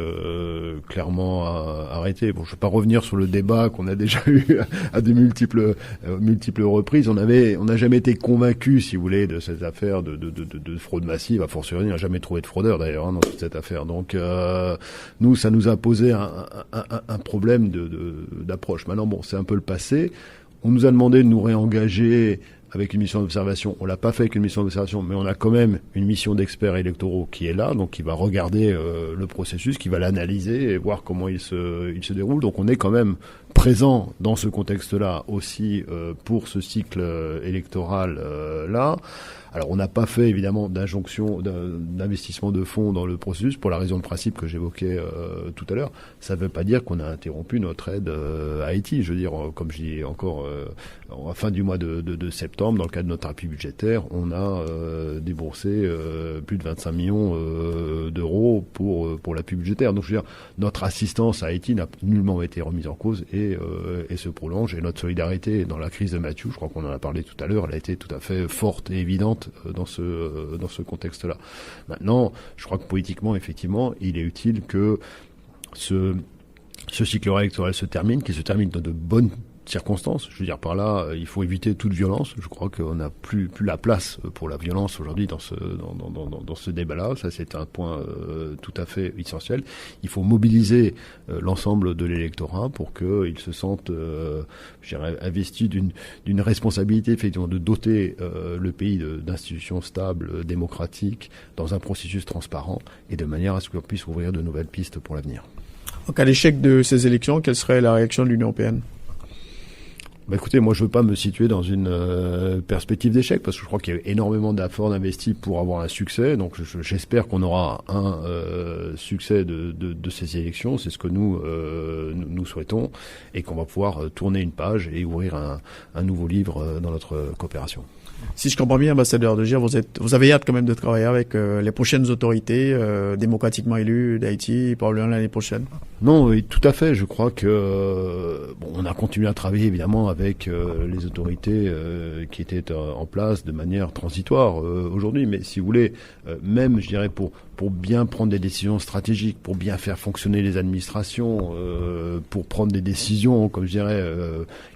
Speaker 4: clairement arrêtée. Bon, je ne vais pas revenir sur le débat qu'on a déjà eu à de multiples reprises. On n'a jamais été convaincus, si vous voulez, de cette affaire de fraude massive. A fortiori, on n'a jamais trouvé de fraudeur d'ailleurs dans toute cette affaire. Donc nous, ça nous a posé un problème d'approche. Maintenant, bon, c'est un peu le passé. On nous a demandé de nous réengager avec une mission d'observation. On l'a pas fait avec une mission d'observation, mais on a quand même une mission d'experts électoraux qui est là, donc qui va regarder le processus, qui va l'analyser et voir comment il se déroule. Donc on est quand même présent dans ce contexte-là aussi pour ce cycle électoral là. Alors on n'a pas fait évidemment d'investissement de fonds dans le processus pour la raison de principe que j'évoquais tout à l'heure. Ça ne veut pas dire qu'on a interrompu notre aide à Haïti. Je veux dire, comme je dis encore, à la fin du mois de septembre, dans le cadre de notre appui budgétaire, on a déboursé plus de 25 millions d'euros pour l'appui budgétaire. Donc je veux dire, notre assistance à Haïti n'a nullement été remise en cause et se prolonge. Et notre solidarité dans la crise de Mathieu, je crois qu'on en a parlé tout à l'heure, elle a été tout à fait forte et évidente dans ce contexte-là. Maintenant, je crois que politiquement, effectivement, il est utile que ce cycle électoral se termine, qu'il se termine dans de bonnes circonstances. Je veux dire par là, il faut éviter toute violence. Je crois qu'on n'a plus la place pour la violence aujourd'hui dans ce débat-là. Ça, c'est un point tout à fait essentiel. Il faut mobiliser l'ensemble de l'électorat pour qu'il se sente, je dirais, investi d'une responsabilité, effectivement, de doter le pays d'institutions stables, démocratiques, dans un processus transparent et de manière à ce qu'on puisse ouvrir de nouvelles pistes pour l'avenir.
Speaker 2: Donc, à l'échec de ces élections, quelle serait la réaction de l'Union européenne?
Speaker 4: Bah écoutez, moi je veux pas me situer dans une perspective d'échec parce que je crois qu'il y a eu énormément d'efforts investis pour avoir un succès. Donc j'espère qu'on aura un succès de ces élections. C'est ce que nous souhaitons et qu'on va pouvoir tourner une page et ouvrir un nouveau livre dans notre coopération.
Speaker 2: Si je comprends bien, ambassadeur de Gire, vous avez hâte quand même de travailler avec les prochaines autorités démocratiquement élues d'Haïti, probablement l'année prochaine.
Speaker 4: Non, oui, tout à fait. Je crois que on a continué à travailler évidemment avec les autorités qui étaient en place de manière transitoire aujourd'hui. Mais si vous voulez, même, je dirais, pour bien prendre des décisions stratégiques, pour bien faire fonctionner les administrations, pour prendre des décisions, comme je dirais,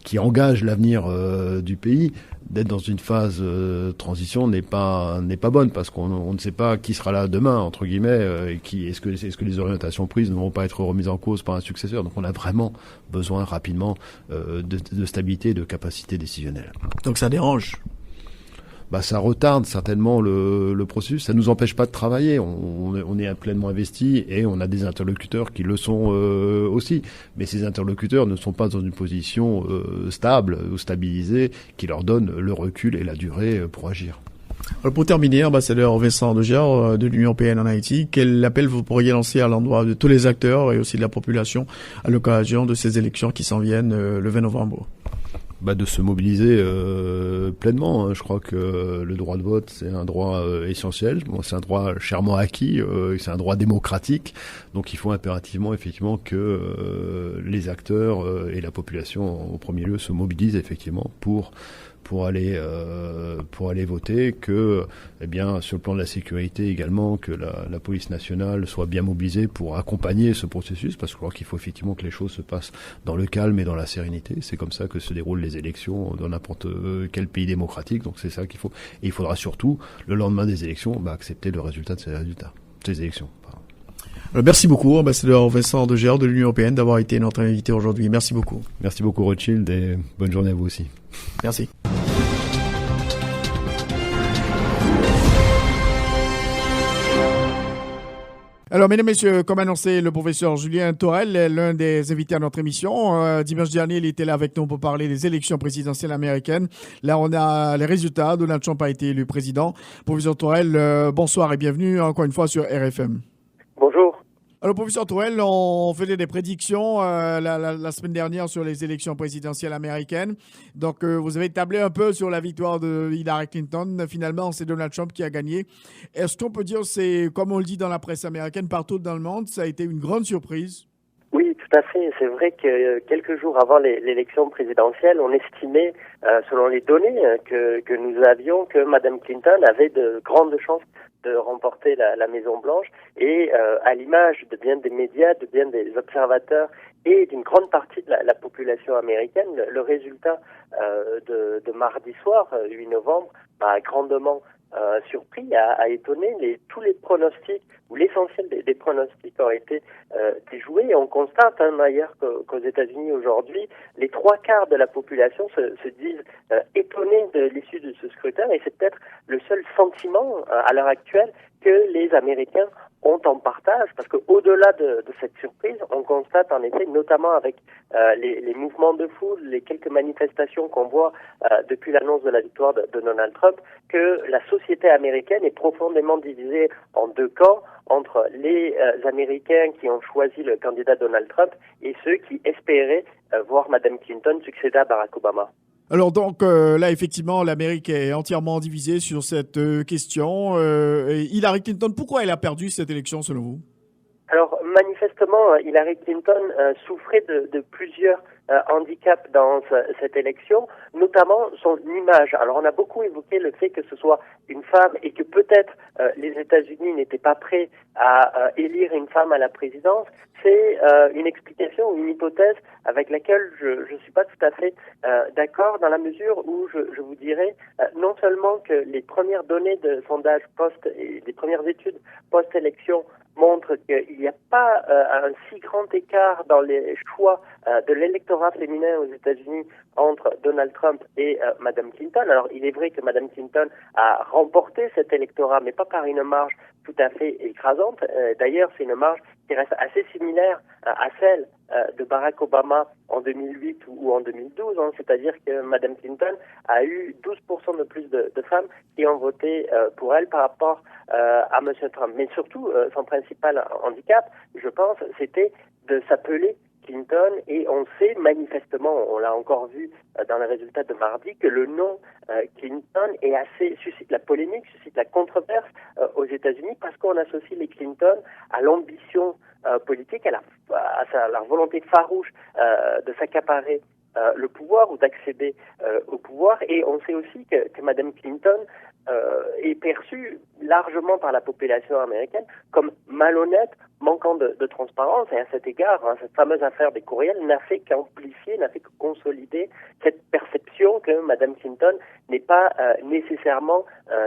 Speaker 4: qui engagent l'avenir du pays, d'être dans une phase transition n'est pas bonne parce qu'on ne sait pas qui sera là demain, entre guillemets, est-ce que les orientations prises ne vont pas être remises en cause par un successeur. Donc on a vraiment besoin rapidement de stabilité et de capacité décisionnelle.
Speaker 2: Donc ça dérange?
Speaker 4: Bah, ça retarde certainement le processus. Ça nous empêche pas de travailler. On est pleinement investi et on a des interlocuteurs qui le sont aussi. Mais ces interlocuteurs ne sont pas dans une position stable ou stabilisée qui leur donne le recul et la durée pour agir.
Speaker 2: Alors pour terminer, ambassadeur Vincent Degère de l'Union européenne en Haïti, quel appel vous pourriez lancer à l'endroit de tous les acteurs et aussi de la population à l'occasion de ces élections qui s'en viennent le 20 novembre?
Speaker 4: De se mobiliser pleinement. Hein. Je crois que le droit de vote, c'est un droit essentiel. Bon, c'est un droit chèrement acquis, c'est un droit démocratique. Donc il faut impérativement, effectivement, que les acteurs et la population, en premier lieu, se mobilisent effectivement pour aller voter, que sur le plan de la sécurité également, que la police nationale soit bien mobilisée pour accompagner ce processus, parce que je crois qu'il faut effectivement que les choses se passent dans le calme et dans la sérénité. C'est comme ça que se déroulent les élections dans n'importe quel pays démocratique, donc c'est ça qu'il faut. Et il faudra surtout, le lendemain des élections, accepter le résultat de ces élections.
Speaker 2: Merci beaucoup, ambassadeur Vincent Degère de l'Union européenne, d'avoir été notre invité aujourd'hui. Merci beaucoup.
Speaker 4: Merci beaucoup, Rothschild, et bonne journée à vous aussi.
Speaker 2: Merci. Alors, mesdames et messieurs, comme annoncé, le professeur Julien Thorel est l'un des invités à notre émission. Dimanche dernier, il était là avec nous pour parler des élections présidentielles américaines. Là, on a les résultats. Donald Trump a été élu président. Professeur Thorel, bonsoir et bienvenue encore une fois sur RFM.
Speaker 5: Bonjour.
Speaker 2: Alors, professeur Thorel, on faisait des prédictions la semaine dernière sur les élections présidentielles américaines. Donc, vous avez tablé un peu sur la victoire de Hillary Clinton. Finalement, c'est Donald Trump qui a gagné. Est-ce qu'on peut dire, c'est comme on le dit dans la presse américaine, partout dans le monde, ça a été une grande surprise?
Speaker 5: Oui, tout à fait. C'est vrai que quelques jours avant l'élection présidentielle, on estimait, selon les données que nous avions, que Mme Clinton avait de grandes chances de remporter la Maison-Blanche. Et à l'image de bien des médias, de bien des observateurs et d'une grande partie de la population américaine, le résultat de mardi soir, 8 novembre, m'a grandement surpris, a étonné. Tous les pronostics, ou l'essentiel des pronostics ont été déjoués. Et on constate d'ailleurs qu'aux États-Unis aujourd'hui, les 3/4 de la population se disent étonnés de l'issue de ce scrutin. Et c'est peut-être le seul sentiment à l'heure actuelle que les Américains ont en partage, parce qu'au-delà de cette surprise, on constate en effet, notamment avec les mouvements de foule, les quelques manifestations qu'on voit depuis l'annonce de la victoire de Donald Trump, que la société américaine est profondément divisée en deux camps, entre les Américains qui ont choisi le candidat Donald Trump et ceux qui espéraient voir Mme Clinton succéder à Barack Obama.
Speaker 2: Alors donc là, effectivement, l'Amérique est entièrement divisée sur cette question. Hillary Clinton, pourquoi elle a perdu cette élection selon vous?
Speaker 5: Alors manifestement, Hillary Clinton souffrait de plusieurs handicaps dans cette élection, notamment son image. Alors on a beaucoup évoqué le fait que ce soit une femme et que peut-être les États-Unis n'étaient pas prêts à élire une femme à la présidence. C'est une explication ou une hypothèse avec laquelle je suis pas tout à fait d'accord, dans la mesure où je vous dirais non seulement que les premières données de sondage et des premières études post-élection montrent qu'il n'y a pas un si grand écart dans les choix de l'électorat féminin aux États-Unis entre Donald Trump et Mme Clinton. Alors, il est vrai que Mme Clinton a remporté cet électorat, mais pas par une marge tout à fait écrasante. D'ailleurs, c'est une marge qui reste assez similaire à celle de Barack Obama en 2008 ou en 2012. C'est-à-dire que Mme Clinton a eu 12% de plus de femmes qui ont voté pour elle par rapport à M. Trump. Mais surtout, son principal handicap, je pense, c'était de s'appeler Clinton, et on sait manifestement, on l'a encore vu dans les résultats de mardi, que le nom Clinton suscite la polémique, suscite la controverse aux États-Unis, parce qu'on associe les Clinton à l'ambition politique, à la volonté farouche de s'accaparer le pouvoir ou d'accéder au pouvoir. Et on sait aussi que Mme Clinton est perçue largement par la population américaine comme malhonnête, manquant de transparence. Et à cet égard, cette fameuse affaire des courriels n'a fait qu'amplifier, n'a fait que consolider cette perception que Mme Clinton n'est pas nécessairement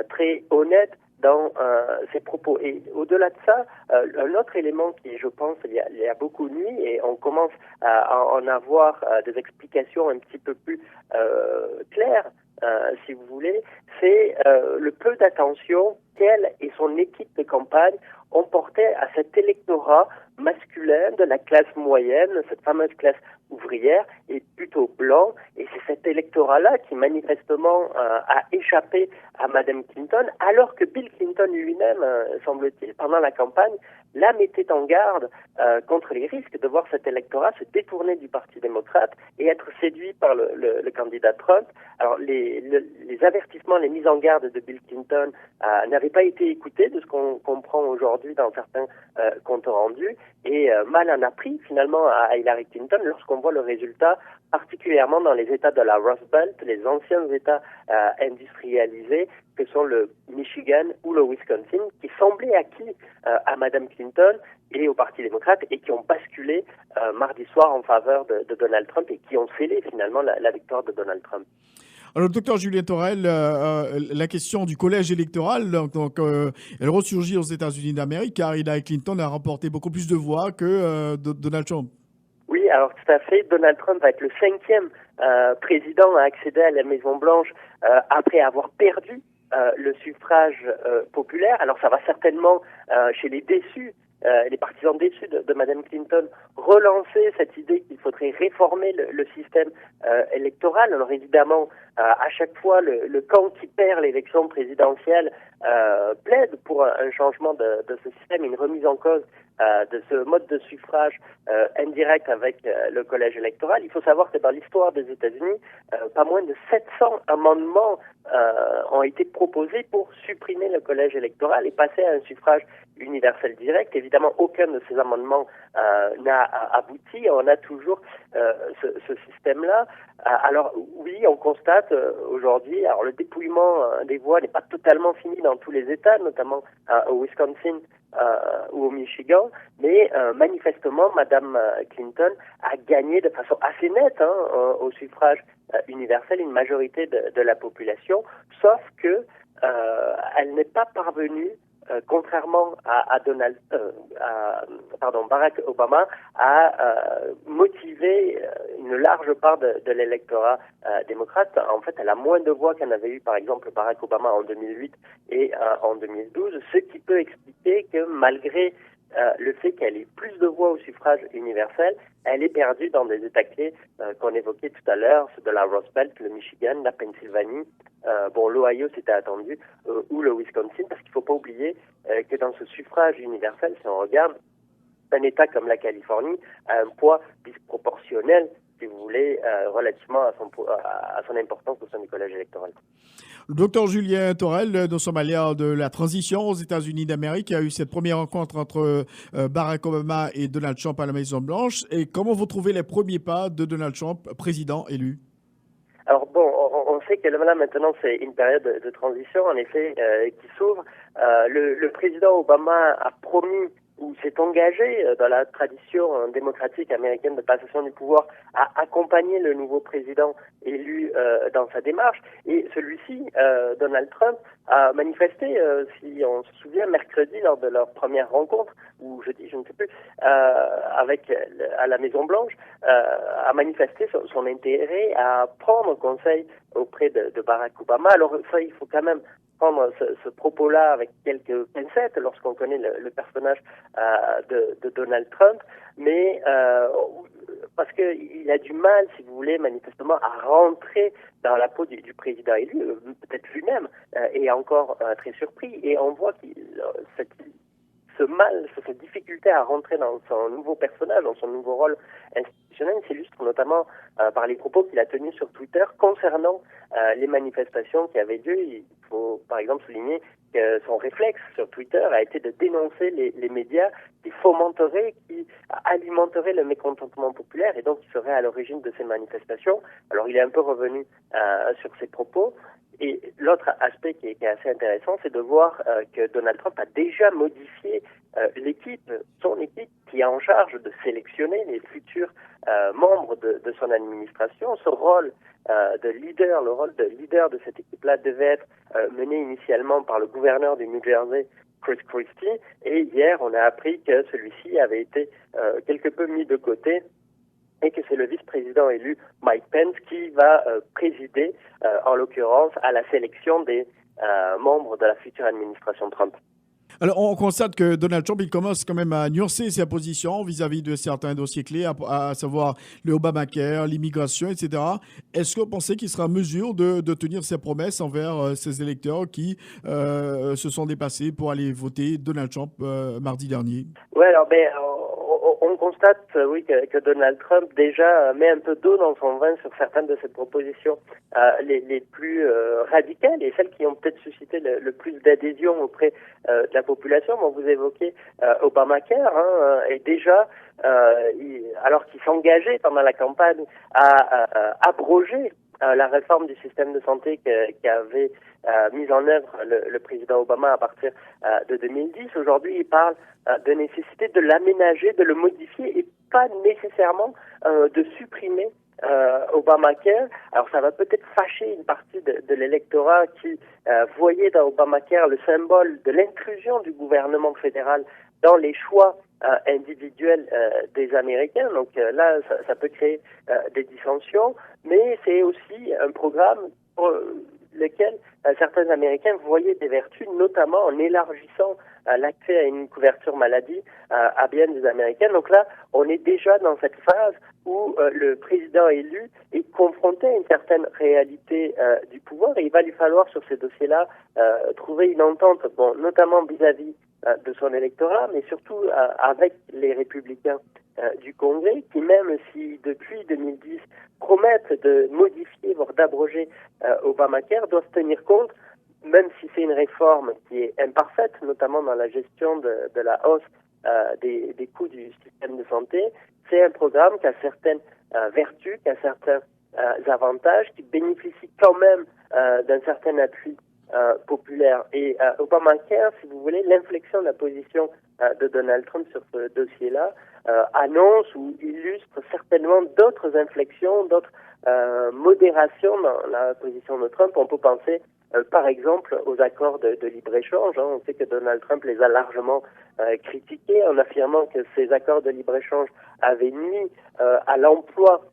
Speaker 5: très honnête dans ses propos. Et au-delà de ça, un autre élément qui, je pense, il y a beaucoup nuit, et on commence à en avoir des explications un petit peu plus claires, si vous voulez, c'est le peu d'attention qu'elle et son équipe de campagne ont porté à cet électorat masculin de la classe moyenne, cette fameuse classe ouvrière, est plutôt blanc, et c'est cet électorat-là qui manifestement a échappé à Madame Clinton, alors que Bill Clinton lui-même, semble-t-il, pendant la campagne, la mettait en garde contre les risques de voir cet électorat se détourner du Parti démocrate et être séduit par le candidat Trump. Alors les avertissements, les mises en garde de Bill Clinton n'avaient pas été écoutés, de ce qu'on comprend aujourd'hui dans certains comptes rendus, et mal en a pris finalement à Hillary Clinton lorsqu'on voit le résultat, particulièrement dans les États de la Rust Belt, les anciens États industrialisés que sont le Michigan ou le Wisconsin, qui semblaient acquis à Madame Clinton et au Parti démocrate et qui ont basculé mardi soir en faveur de Donald Trump et qui ont scellé finalement la victoire de Donald Trump.
Speaker 2: Alors, docteur Julien Torel, la question du collège électoral, elle ressurgit aux États-Unis d'Amérique car Hillary Clinton a remporté beaucoup plus de voix que Donald Trump.
Speaker 5: Oui, alors tout à fait. Donald Trump va être le 5e président à accéder à la Maison-Blanche après avoir perdu le suffrage populaire. Alors ça va certainement, chez les déçus, les partisans déçus de Madame Clinton, relancer cette idée qu'il faudrait réformer le système électoral. Alors évidemment, à chaque fois, le camp qui perd l'élection présidentielle plaide pour un changement de ce système, une remise en cause de ce mode de suffrage indirect avec le collège électoral. Il faut savoir que dans l'histoire des États-Unis, pas moins de 700 amendements ont été proposés pour supprimer le collège électoral et passer à un suffrage universel direct. Évidemment, aucun de ces amendements n'a abouti. On a toujours ce système-là. Alors oui, on constate aujourd'hui, alors le dépouillement des voix n'est pas totalement fini dans tous les États, notamment au Wisconsin ou au Michigan, mais manifestement, Madame Clinton a gagné de façon assez nette au suffrage universel une majorité de la population, sauf que elle n'est pas parvenue, contrairement à Barack Obama, à motiver une large part de l'électorat démocrate. En fait, elle a moins de voix qu'en avait eu, par exemple, Barack Obama en 2008 et en 2012, ce qui peut expliquer que malgré le fait qu'elle ait plus de voix au suffrage universel, elle est perdue dans des États clés qu'on évoquait tout à l'heure, ceux de la Rust Belt, le Michigan, la Pennsylvanie, l'Ohio c'était attendu, ou le Wisconsin, parce qu'il ne faut pas oublier que dans ce suffrage universel, si on regarde, un État comme la Californie a un poids disproportionnel, si vous voulez, relativement à son importance au sein du collège électoral.
Speaker 2: Le docteur Julien Torel, nous sommes à l'ère de la transition aux États-Unis d'Amérique. Il y a eu cette première rencontre entre Barack Obama et Donald Trump à la Maison-Blanche. Et comment vous trouvez les premiers pas de Donald Trump, président élu?
Speaker 5: Alors bon, on sait que là maintenant c'est une période de transition en effet qui s'ouvre. Le président Obama a promis ou s'est engagé dans la tradition démocratique américaine de passation du pouvoir à accompagner le nouveau président élu dans sa démarche. Et celui-ci, Donald Trump, a manifesté, si on se souvient, mercredi lors de leur première rencontre, ou jeudi, je ne sais plus, à la Maison-Blanche, a manifesté son intérêt à prendre conseil auprès de Barack Obama. Alors ça, il faut quand même prendre ce propos-là avec quelques pincettes lorsqu'on connaît le personnage de Donald Trump, mais parce qu'il a du mal, si vous voulez, manifestement, à rentrer dans la peau du président élu, peut-être lui-même, est encore très surpris, et on voit cette difficulté à rentrer dans son nouveau personnage, dans son nouveau rôle institutionnel, s'illustre notamment par les propos qu'il a tenus sur Twitter concernant les manifestations qui avaient lieu. Il faut par exemple souligner que son réflexe sur Twitter a été de dénoncer les médias qui fomenteraient, qui alimenteraient le mécontentement populaire et donc qui seraient à l'origine de ces manifestations. Alors il est un peu revenu sur ses propos. Et l'autre aspect qui est assez intéressant, c'est de voir que Donald Trump a déjà modifié son équipe qui est en charge de sélectionner les futurs membres de son administration. Ce rôle de leader, le rôle de leader de cette équipe-là devait être mené initialement par le gouverneur du New Jersey, Chris Christie, et hier on a appris que celui-ci avait été quelque peu mis de côté et que c'est le vice-président élu Mike Pence qui va présider, en l'occurrence, à la sélection des membres de la future administration Trump.
Speaker 2: Alors, on constate que Donald Trump, il commence quand même à nuancer ses positions vis-à-vis de certains dossiers clés, à savoir le Obamacare, l'immigration, etc. Est-ce que vous pensez qu'il sera en mesure de tenir ses promesses envers ses électeurs qui se sont déplacés pour aller voter Donald Trump mardi dernier?
Speaker 5: Oui, alors on constate, oui, que Donald Trump déjà met un peu d'eau dans son vin sur certaines de ses propositions les plus radicales et celles qui ont peut-être suscité le plus d'adhésion auprès de la population. Bon, vous évoquez Obamacare, et déjà, alors qu'il s'engageait pendant la campagne à abroger la réforme du système de santé qu'avait mise en œuvre le président Obama à partir de 2010. Aujourd'hui, il parle de nécessité de l'aménager, de le modifier et pas nécessairement de supprimer Obamacare. Alors ça va peut-être fâcher une partie de l'électorat qui voyait dans Obamacare le symbole de l'intrusion du gouvernement fédéral dans les choix individuels des Américains. Donc là, ça peut créer des dissensions, mais c'est aussi un programme pour lequel certains Américains voyaient des vertus, notamment en élargissant l'accès à une couverture maladie à bien des Américains. Donc là, on est déjà dans cette phase où le président élu est confronté à une certaine réalité du pouvoir et il va lui falloir sur ces dossiers-là trouver une entente, bon, notamment vis-à-vis de son électorat, mais surtout avec les républicains du Congrès, qui même si depuis 2010 promettent de modifier, voire d'abroger Obamacare, doivent tenir compte, même si c'est une réforme qui est imparfaite, notamment dans la gestion de la hausse des coûts du système de santé, c'est un programme qui a certaines vertus, qui a certains avantages, qui bénéficie quand même d'un certain appui populaire. Et Obamacare, si vous voulez, l'inflexion de la position de Donald Trump sur ce dossier-là annonce ou illustre certainement d'autres inflexions, d'autres modérations dans la position de Trump. On peut penser par exemple aux accords de libre-échange. On sait que Donald Trump les a largement critiqués en affirmant que ces accords de libre-échange avaient nui à l'emploi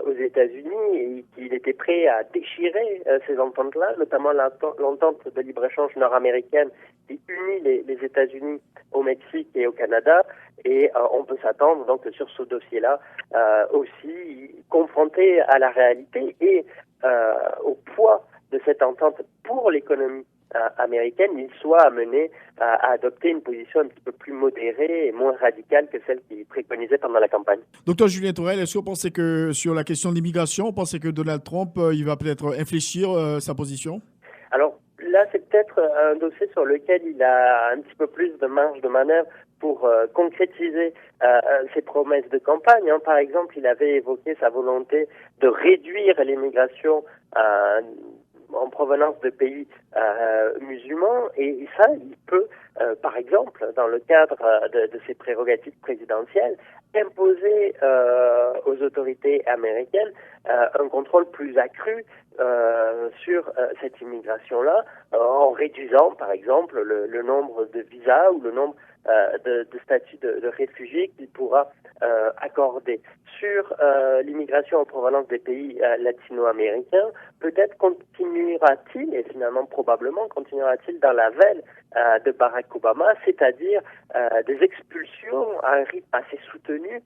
Speaker 5: aux États-Unis et qu'il était prêt à déchirer ces ententes-là, notamment l'entente de libre-échange nord-américaine qui unit les États-Unis au Mexique et au Canada. Et on peut s'attendre donc sur ce dossier-là aussi confronté à la réalité et au poids de cette entente pour l'économie américaine, il soit amené à adopter une position un petit peu plus modérée et moins radicale que celle qu'il préconisait pendant la campagne.
Speaker 2: Docteur Julien Tourelle, est-ce que vous pensez que sur la question de l'immigration, vous pensez que Donald Trump il va peut-être infléchir sa position?
Speaker 5: Alors là, c'est peut-être un dossier sur lequel il a un petit peu plus de marge de manœuvre pour concrétiser ses promesses de campagne. Par exemple, il avait évoqué sa volonté de réduire l'immigration en provenance de pays musulmans, et ça, il peut, par exemple, dans le cadre de ses prérogatives présidentielles, imposer aux autorités américaines un contrôle plus accru sur cette immigration-là, en réduisant, par exemple, le nombre de visas ou le nombre de statuts de réfugiés qu'il pourra accorder. Sur l'immigration en provenance des pays latino-américains, peut-être continuera-t-il, et finalement probablement continuera-t-il dans la veine de Barack Obama, c'est-à-dire des expulsions à un rythme assez soutenu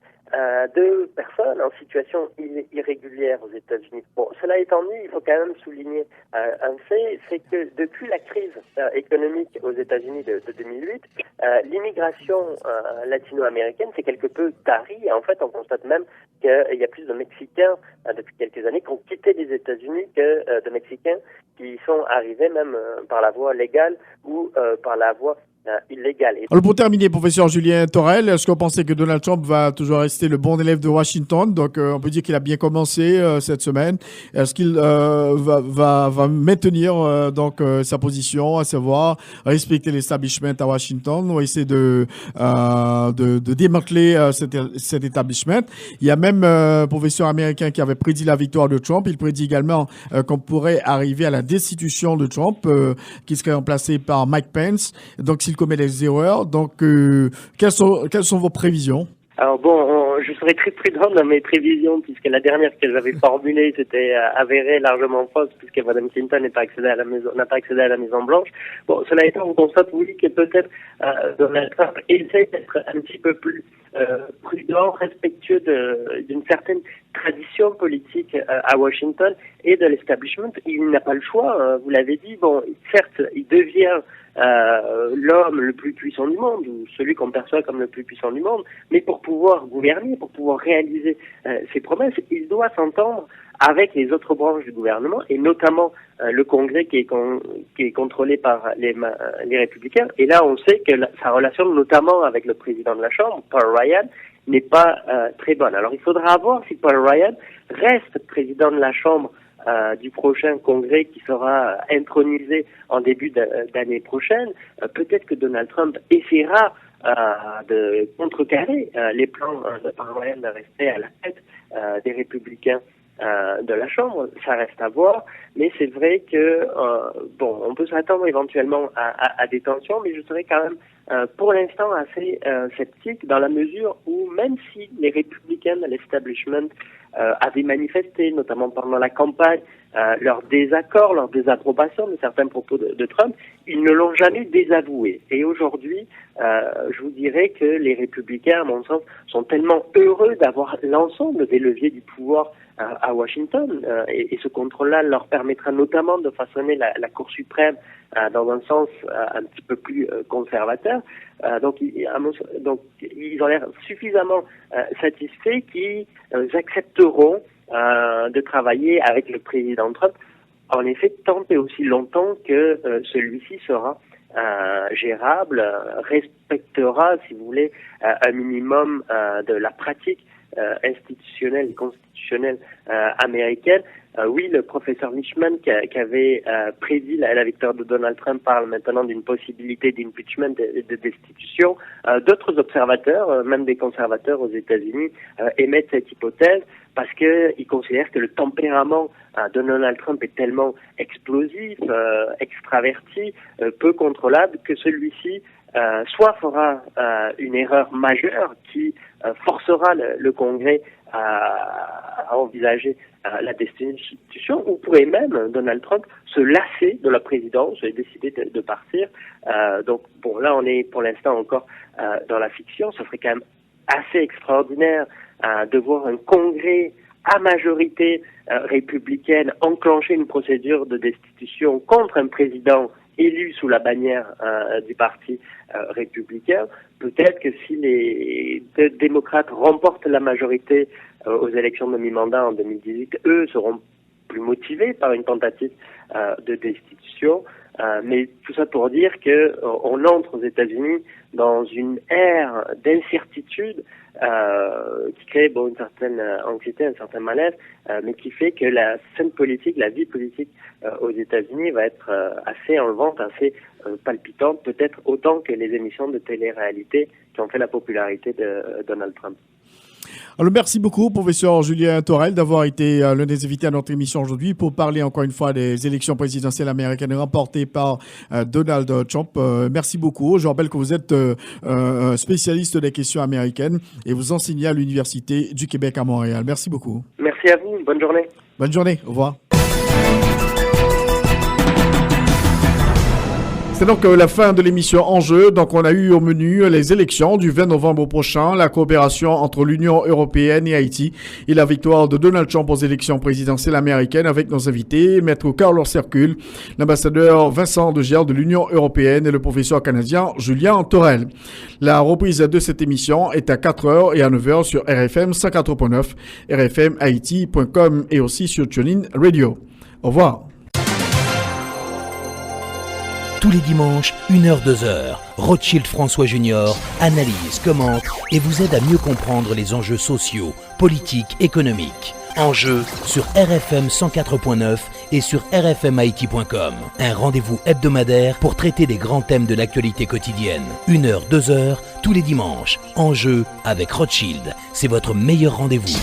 Speaker 5: de personnes en situation irrégulière aux États-Unis. Bon, cela étant dit, il faut quand même souligner un fait, c'est que depuis la crise économique aux États-Unis de 2008, l'immigration latino-américaine s'est quelque peu tarie. En fait, on constate même qu'il y a plus de Mexicains depuis quelques années qui ont quitté les États-Unis que de Mexicains qui sont arrivés même par la voie légale ou par la voie illégale.
Speaker 2: Alors pour terminer, professeur Julien Tourelle, est-ce que vous pensez que Donald Trump va toujours rester le bon élève de Washington? Donc on peut dire qu'il a bien commencé cette semaine. Est-ce qu'il va maintenir sa position, à savoir respecter l'establishment à Washington, ou essayer de démanteler cet établishment? Il y a même un professeur américain qui avait prédit la victoire de Trump. Il prédit également qu'on pourrait arriver à la destitution de Trump, qui serait remplacé par Mike Pence. Donc s'il commet des erreurs. Donc, quelles sont vos prévisions?
Speaker 5: Alors bon, juste serai très prudent dans mes prévisions, puisque la dernière que j'avais formulée s'était avérée largement fausse, puisque Mme Clinton n'a pas accédé à la Maison Blanche. Bon, cela étant, on constate, oui, que peut-être Donald Trump essaie d'être un petit peu plus prudent, respectueux d'une certaine tradition politique à Washington et de l'establishment. Il n'a pas le choix, vous l'avez dit. Bon, certes, il devient l'homme le plus puissant du monde, ou celui qu'on perçoit comme le plus puissant du monde, mais pour pouvoir gouverner, pour pouvoir réaliser ses promesses, il doit s'entendre avec les autres branches du gouvernement, et notamment le Congrès qui est contrôlé par les républicains. Et là, on sait que sa relation, notamment avec le président de la Chambre, Paul Ryan, n'est pas très bonne. Alors, il faudra voir si Paul Ryan reste président de la Chambre du prochain congrès qui sera intronisé en début d'année prochaine. Peut-être que Donald Trump essaiera de contrecarrer les plans de Paul Ryan de rester à la tête des républicains de la Chambre. Ça reste à voir, mais c'est vrai que on peut s'attendre éventuellement à des tensions, mais je serais quand même pour l'instant assez sceptique, dans la mesure où même si les républicains de l'establishment avaient manifesté, notamment pendant la campagne, leur désaccord, leur désapprobation de certains propos de Trump, ils ne l'ont jamais désavoué. Et aujourd'hui, je vous dirais que les républicains, à mon sens, sont tellement heureux d'avoir l'ensemble des leviers du pouvoir à Washington, et ce contrôle-là leur permettra notamment de façonner la Cour suprême dans un sens un petit peu plus conservateur. Donc ils ont l'air suffisamment satisfaits qu'ils accepteront de travailler avec le président Trump, en effet, tant et aussi longtemps que celui-ci sera gérable, respectera, si vous voulez, un minimum de la pratique institutionnelle et constitutionnelle américaine. Oui, le professeur Lichtman qui avait prédit la victoire de Donald Trump parle maintenant d'une possibilité d'impeachment, de destitution. D'autres observateurs, même des conservateurs aux États-Unis, émettent cette hypothèse parce qu'ils considèrent que le tempérament de Donald Trump est tellement explosif, extraverti, peu contrôlable, que celui-ci soit fera une erreur majeure qui forcera le Congrès à envisager la destitution, ou pourrait même, Donald Trump, se lasser de la présidence et décider de partir. Donc, bon, là, on est pour l'instant encore dans la fiction. Ça serait quand même assez extraordinaire de voir un Congrès à majorité républicaine enclencher une procédure de destitution contre un président élu sous la bannière du parti républicain. Peut-être que si les démocrates remportent la majorité aux élections de mi-mandat en 2018, eux seront plus motivés par une tentative de destitution. Mais tout ça pour dire que on entre aux États-Unis dans une ère d'incertitude qui crée une certaine anxiété, un certain malaise, mais qui fait que la scène politique, la vie politique aux États-Unis va être assez enlevante, assez palpitante, peut-être autant que les émissions de télé-réalité qui ont fait la popularité de Donald Trump.
Speaker 2: Alors, merci beaucoup, professeur Julien Thorel, d'avoir été l'un des invités à notre émission aujourd'hui pour parler encore une fois des élections présidentielles américaines remportées par Donald Trump. Merci beaucoup. Je rappelle que vous êtes spécialiste des questions américaines et vous enseignez à l'Université du Québec à Montréal. Merci beaucoup.
Speaker 5: Merci à vous. Bonne journée.
Speaker 2: Bonne journée. Au revoir. C'est donc la fin de l'émission Enjeu. Donc, on a eu au menu les élections du 20 novembre prochain, la coopération entre l'Union européenne et Haïti et la victoire de Donald Trump aux élections présidentielles américaines avec nos invités, Maître Carlos Hercule, l'ambassadeur Vincent Degier de l'Union européenne et le professeur canadien Julien Thorel. La reprise de cette émission est à 4h et à 9h sur RFM 104.9, rfmhaiti.com et aussi sur TuneIn Radio. Au revoir.
Speaker 1: Tous les dimanches, 1h, 2h, Rothschild François Junior analyse, commente et vous aide à mieux comprendre les enjeux sociaux, politiques, économiques. Enjeux sur RFM 104.9 et sur rfmhaiti.com. Un rendez-vous hebdomadaire pour traiter des grands thèmes de l'actualité quotidienne. 1h, 2h, tous les dimanches. Enjeux avec Rothschild. C'est votre meilleur rendez-vous.